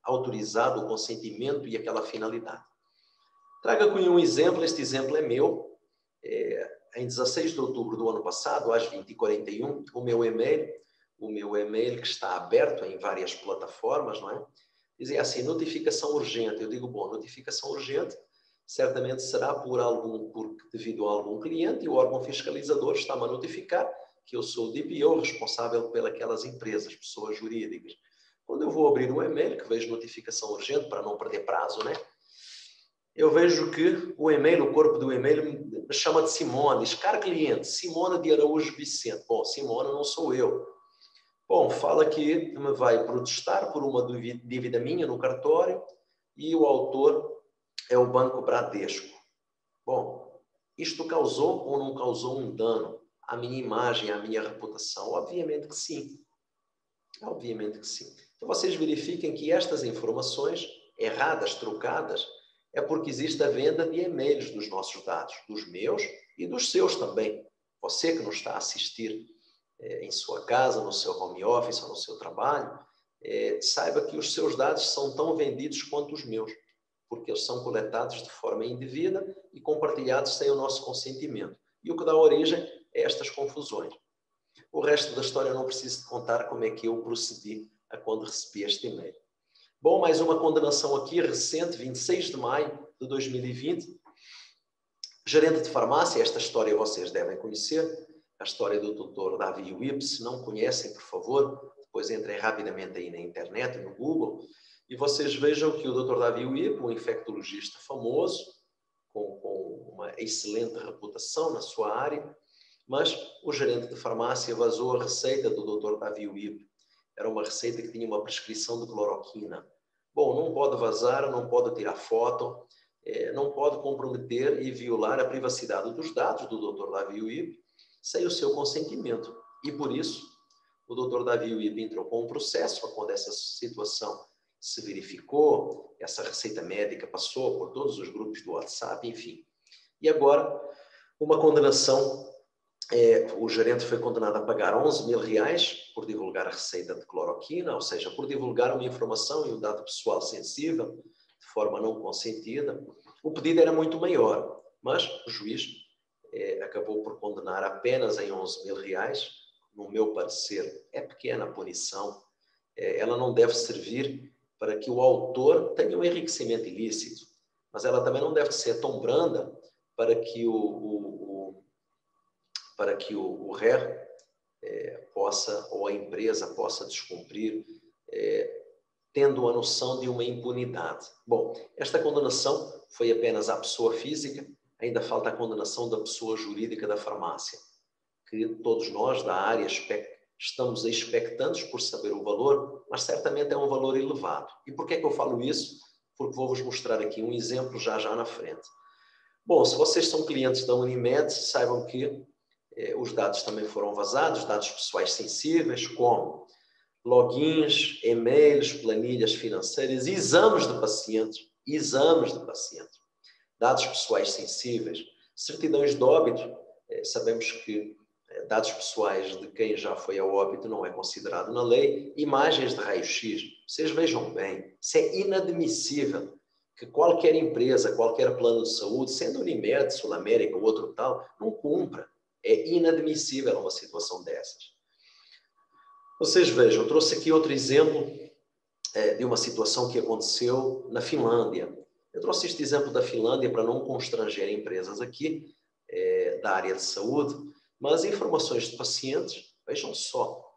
autorizado o consentimento e aquela finalidade. Trago aqui um exemplo, este exemplo é meu. Em 16 de outubro do ano passado, às 20h41, o meu e-mail que está aberto em várias plataformas, não é? Dizia assim, notificação urgente. Eu digo, bom, notificação urgente certamente será devido a algum cliente e o órgão fiscalizador está-me a notificar que eu sou o DPO responsável pelas empresas, pessoas jurídicas. Quando eu vou abrir o e-mail, que vejo notificação urgente para não perder prazo, né? Eu vejo que o corpo do e-mail me chama de Simone, diz, caro cliente, Simone de Araújo Vicente. Bom, Simone não sou eu. Bom, fala que me vai protestar por uma dívida minha no cartório e o autor é o Banco Bradesco. Bom, isto causou ou não causou um dano à minha imagem, à minha reputação? Obviamente que sim. Obviamente que sim. Então, vocês verifiquem que estas informações erradas, trocadas, é porque existe a venda de e-mails dos nossos dados, dos meus e dos seus também. Você que nos está a assistir em sua casa, no seu home office ou no seu trabalho, saiba que os seus dados são tão vendidos quanto os meus, porque eles são coletados de forma indevida e compartilhados sem o nosso consentimento. E o que dá origem a estas confusões. O resto da história eu não preciso de contar como é que eu procedi a quando recebi este e-mail. Bom, mais uma condenação aqui recente, 26 de maio de 2020. Gerente de farmácia, esta história vocês devem conhecer, a história do Dr. Davi Uip. Se não conhecem, por favor, depois entrem rapidamente aí na internet, no Google, e vocês vejam que o Dr. Davi Uip, um infectologista famoso, com uma excelente reputação na sua área, mas o gerente de farmácia vazou a receita do Dr. Davi Uip. Era uma receita que tinha uma prescrição de cloroquina. Bom, não pode vazar, não pode tirar foto, não pode comprometer e violar a privacidade dos dados do Dr. Davi Uip sem o seu consentimento. E por isso, o Dr. Davi Uip entrou com um processo quando essa situação se verificou, essa receita médica passou por todos os grupos do WhatsApp, enfim. E agora, uma condenação. O gerente foi condenado a pagar 11 mil reais por divulgar a receita de cloroquina, ou seja, por divulgar uma informação e um dado pessoal sensível de forma não consentida. O pedido era muito maior, mas o juiz acabou por condenar apenas em 11 mil reais. No meu parecer, é pequena a punição. Ela não deve servir para que o autor tenha um enriquecimento ilícito, mas ela também não deve ser tão branda para que o réu possa, ou a empresa possa descumprir, tendo a noção de uma impunidade. Bom, esta condenação foi apenas à pessoa física, ainda falta a condenação da pessoa jurídica da farmácia, que todos nós da área estamos expectantes por saber o valor, mas certamente é um valor elevado. E por que é que eu falo isso? Porque vou-vos mostrar aqui um exemplo já na frente. Bom, se vocês são clientes da Unimed, saibam que os dados também foram vazados, dados pessoais sensíveis, como logins, e-mails, planilhas financeiras, exames de pacientes, dados pessoais sensíveis, certidões de óbito. Sabemos que dados pessoais de quem já foi a óbito não é considerado na lei, imagens de raio-x. Vocês vejam bem, isso é inadmissível que qualquer empresa, qualquer plano de saúde, sendo Unimed, Sul América ou outro tal, não cumpra. É inadmissível uma situação dessas. Vocês vejam, eu trouxe aqui outro exemplo de uma situação que aconteceu na Finlândia. Eu trouxe este exemplo da Finlândia para não constranger empresas aqui da área de saúde, mas informações de pacientes, vejam só,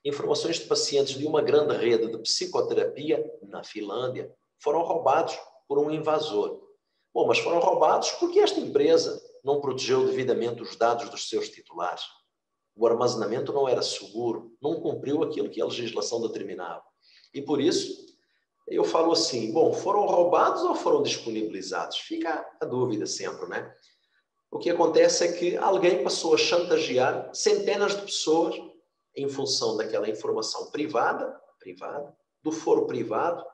informações de pacientes de uma grande rede de psicoterapia na Finlândia foram roubados por um invasor. Bom, mas foram roubados porque esta empresa não protegeu devidamente os dados dos seus titulares. O armazenamento não era seguro, não cumpriu aquilo que a legislação determinava. E por isso, Eu falo assim, bom, foram roubados ou foram disponibilizados? Fica a dúvida sempre, né? O que acontece é que alguém passou a chantagear centenas de pessoas em função daquela informação privada, do foro privado,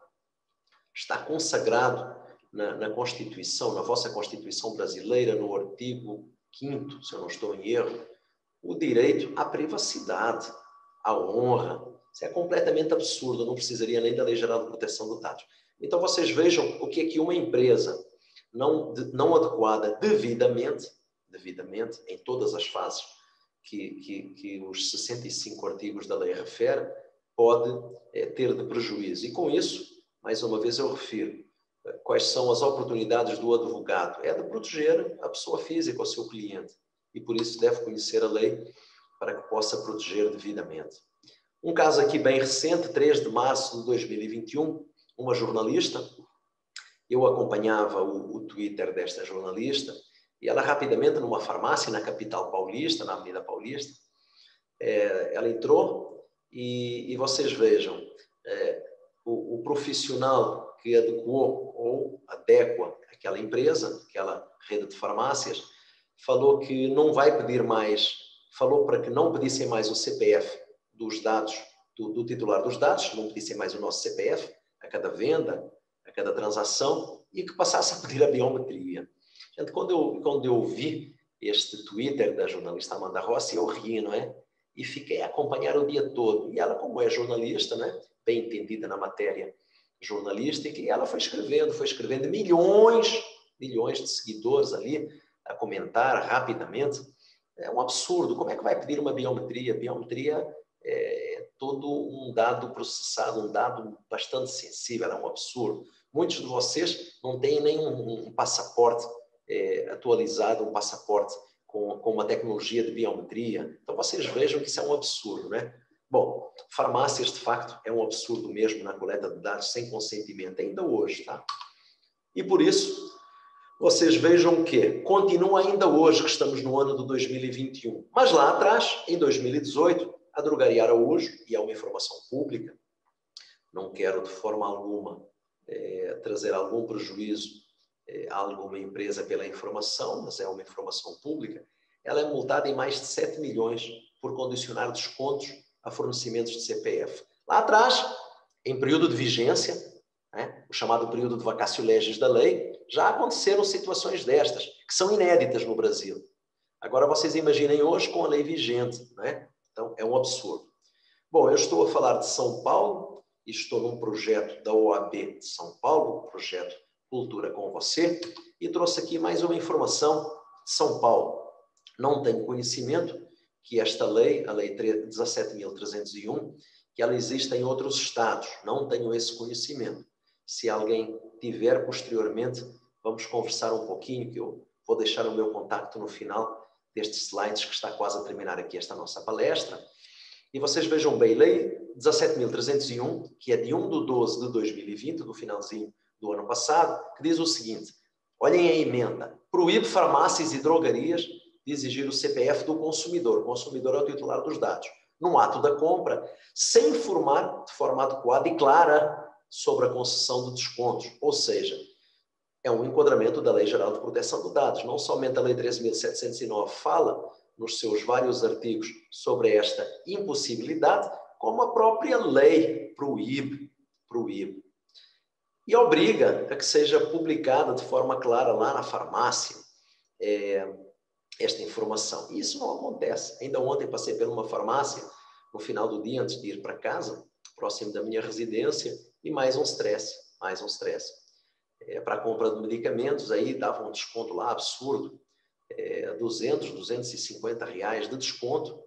está consagrado na Constituição, na vossa Constituição brasileira, no artigo 5º, se eu não estou em erro, o direito à privacidade, à honra. Isso é completamente absurdo, não precisaria nem da Lei Geral de Proteção de Dados. Então, vocês vejam o que é que uma empresa não adequada devidamente, em todas as fases que os 65 artigos da lei refere, pode ter de prejuízo. E com isso, mais uma vez eu refiro, quais são as oportunidades do advogado? É de proteger a pessoa física, o seu cliente. E por isso deve conhecer a lei para que possa proteger devidamente. Um caso aqui bem recente, 3 de março de 2021, uma jornalista, eu acompanhava o Twitter desta jornalista, e ela rapidamente, numa farmácia na capital paulista, na Avenida Paulista, ela entrou e vocês vejam, o profissional que adequou ou adequa aquela empresa, aquela rede de farmácias, falou que não vai pedir mais, falou para que não pedissem mais o CPF dos dados, do titular dos dados, não pedissem mais o nosso CPF a cada venda, a cada transação, e que passasse a pedir a biometria. Gente, quando eu vi este Twitter da jornalista Amanda Rossi, eu ri, não é? E fiquei a acompanhar o dia todo. E ela, como é jornalista, né, bem entendida na matéria jornalística, e ela foi escrevendo milhões de seguidores ali a comentar rapidamente. É um absurdo. Como é que vai pedir uma biometria? Biometria é todo um dado processado, um dado bastante sensível, é um absurdo. Muitos de vocês não têm nem um passaporte atualizado, um passaporte com uma tecnologia de biometria. Então, vocês vejam que isso é um absurdo, né? Bom, farmácias, de facto, é um absurdo mesmo na coleta de dados sem consentimento, ainda hoje, tá? E por isso, vocês vejam que continua ainda hoje, que estamos no ano de 2021. Mas lá atrás, em 2018, a Drogaria Araújo, e é uma informação pública, não quero de forma alguma trazer algum prejuízo a alguma empresa pela informação, mas é uma informação pública, ela é multada em mais de 7 milhões por condicionar descontos a fornecimentos de CPF. Lá atrás, em período de vigência, né, o chamado período de vacatio legis da lei, já aconteceram situações destas, que são inéditas no Brasil. Agora vocês imaginem hoje com a lei vigente, né? Então é um absurdo. Bom, eu estou a falar de São Paulo e estou num projeto da OAB de São Paulo, projeto Cultura com Você, e trouxe aqui mais uma informação de São Paulo. Não tenho conhecimento que esta lei, a Lei 17.301, que ela existe em outros estados. Não tenho esse conhecimento. Se alguém tiver posteriormente, vamos conversar um pouquinho, que eu vou deixar o meu contacto no final destes slides, que está quase a terminar aqui esta nossa palestra. E vocês vejam bem, Lei 17.301, que é de 1/12 de 2020, do finalzinho do ano passado, que diz o seguinte, olhem a emenda, proíbe farmácias e drogarias de exigir o CPF do consumidor. O consumidor é o titular dos dados. No ato da compra, sem informar de forma adequada e clara sobre a concessão de descontos. Ou seja, é um enquadramento da Lei Geral de Proteção de Dados. Não somente a Lei 13.709 fala nos seus vários artigos sobre esta impossibilidade, como a própria lei proíbe. E obriga a que seja publicada de forma clara lá na farmácia esta informação. E isso não acontece. Ainda ontem passei por uma farmácia, no final do dia, antes de ir para casa, próximo da minha residência, e mais um stress. Para a compra de medicamentos, aí dava um desconto lá absurdo, 200, 250 reais de desconto,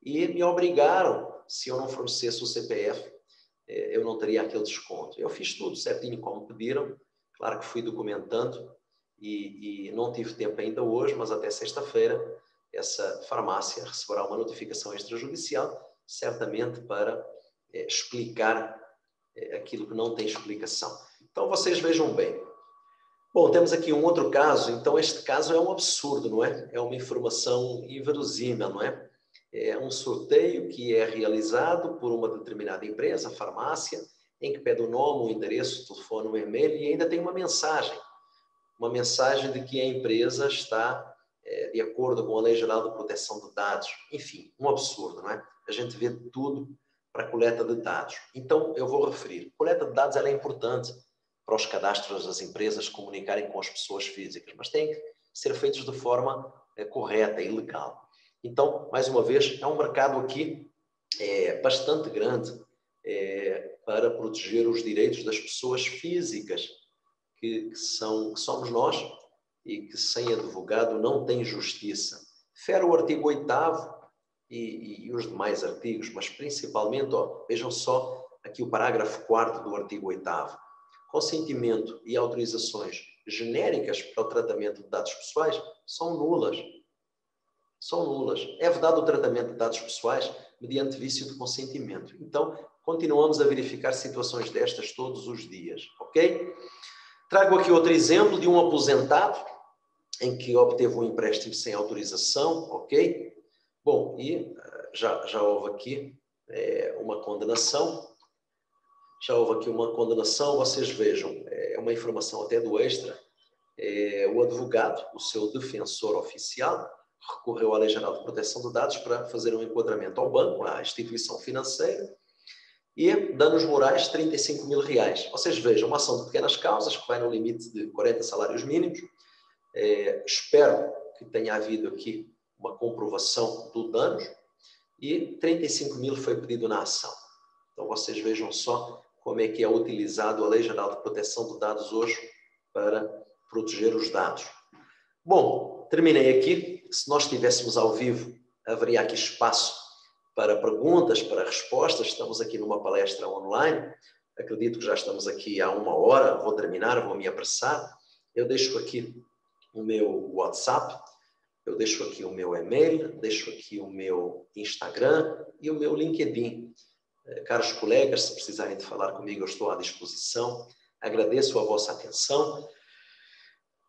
e me obrigaram, se eu não fornecesse o CPF, eu não teria aquele desconto. Eu fiz tudo certinho como pediram, claro que fui documentando, e não tive tempo ainda hoje, mas até sexta-feira, essa farmácia receberá uma notificação extrajudicial, certamente para explicar aquilo que não tem explicação. Então, vocês vejam bem. Bom, temos aqui um outro caso. Então, este caso é um absurdo, não é? É uma informação inverossímil, não é? É um sorteio que é realizado por uma determinada empresa, farmácia, em que pede o nome, o endereço, o telefone, o e-mail e ainda tem uma mensagem de que a empresa está de acordo com a Lei Geral de Proteção de Dados. Enfim, um absurdo, não é? A gente vê tudo para a coleta de dados. Então, eu vou referir. A coleta de dados ela é importante para os cadastros das empresas comunicarem com as pessoas físicas, mas tem que ser feitos de forma correta e legal. Então, mais uma vez, é um mercado aqui bastante grande para proteger os direitos das pessoas físicas, que somos nós, e que sem advogado não tem justiça. Fere o artigo 8º e os demais artigos, mas principalmente, vejam só aqui o parágrafo 4º do artigo 8º. Consentimento e autorizações genéricas para o tratamento de dados pessoais são nulas. São nulas. É vedado o tratamento de dados pessoais mediante vício de consentimento. Então, continuamos a verificar situações destas todos os dias, ok? Trago aqui outro exemplo de um aposentado em que obteve um empréstimo sem autorização, ok? Bom, e já houve aqui uma condenação. Já houve aqui uma condenação, vocês vejam, é uma informação até do Extra. O advogado, o seu defensor oficial, recorreu à Lei Geral de Proteção de Dados para fazer um enquadramento ao banco, à instituição financeira, e danos morais 35 mil reais. Vocês vejam, uma ação de pequenas causas que vai no limite de 40 salários mínimos. Espero que tenha havido aqui uma comprovação do dano e 35 mil foi pedido na ação. Então vocês vejam só como é que é utilizado a Lei Geral de Proteção de Dados hoje para proteger os dados. Bom, terminei aqui. Se nós estivéssemos ao vivo, haveria aqui espaço para perguntas, para respostas. Estamos aqui numa palestra online. Acredito que já estamos aqui há 1 hora. Vou terminar, vou me apressar. Eu deixo aqui o meu WhatsApp, eu deixo aqui o meu e-mail, deixo aqui o meu Instagram e o meu LinkedIn. Caros colegas, se precisarem de falar comigo, eu estou à disposição. Agradeço a vossa atenção.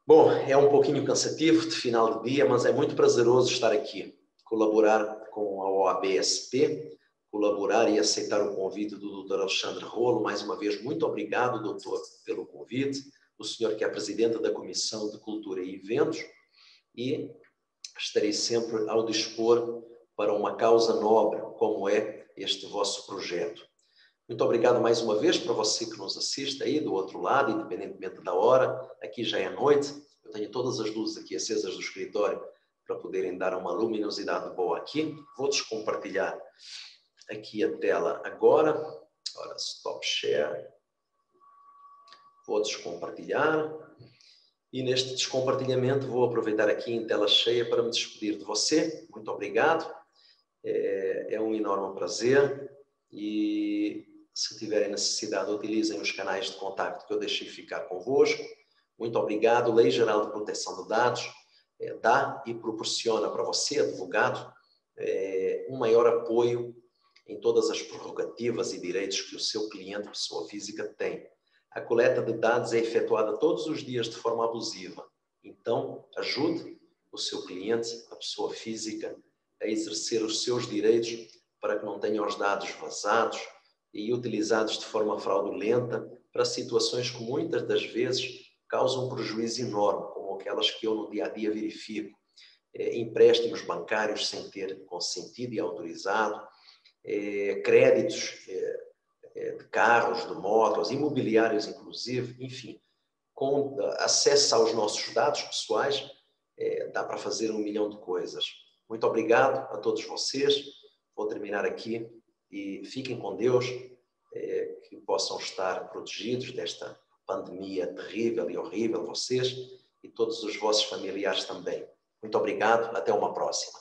Bom, é um pouquinho cansativo de final de dia, mas é muito prazeroso estar aqui, colaborar com a OAB-SP, colaborar e aceitar o convite do Dr. Alexandre Rolo. Mais uma vez, muito obrigado, doutor, pelo convite. O senhor que é presidente da Comissão de Cultura e Eventos, e estarei sempre ao dispor para uma causa nobre, como é este vosso projeto. Muito obrigado mais uma vez para você que nos assiste aí do outro lado, independentemente da hora. Aqui já é noite, eu tenho todas as luzes aqui acesas do escritório para poderem dar uma luminosidade boa aqui. Vou descompartilhar aqui a tela agora. Ora, stop share. Vou descompartilhar. E neste descompartilhamento vou aproveitar aqui em tela cheia para me despedir de você. Muito obrigado. É um enorme prazer. E se tiverem necessidade, utilizem os canais de contacto que eu deixei ficar convosco. Muito obrigado. Lei Geral de Proteção de Dados dá e proporciona para você, advogado, um maior apoio em todas as prerrogativas e direitos que o seu cliente, pessoa física, tem. A coleta de dados é efetuada todos os dias de forma abusiva. Então, ajude o seu cliente, a pessoa física, a exercer os seus direitos para que não tenham os dados vazados e utilizados de forma fraudulenta para situações que muitas das vezes causam um prejuízo enorme, como aquelas que eu no dia-a-dia verifico. Empréstimos bancários sem ter consentido e autorizado, créditos de carros, de motos, imobiliários inclusive, enfim, com acesso aos nossos dados pessoais, dá para fazer 1 milhão de coisas. Muito obrigado a todos vocês. Vou terminar aqui e fiquem com Deus, que possam estar protegidos desta pandemia terrível e horrível, vocês e todos os vossos familiares também. Muito obrigado, até uma próxima.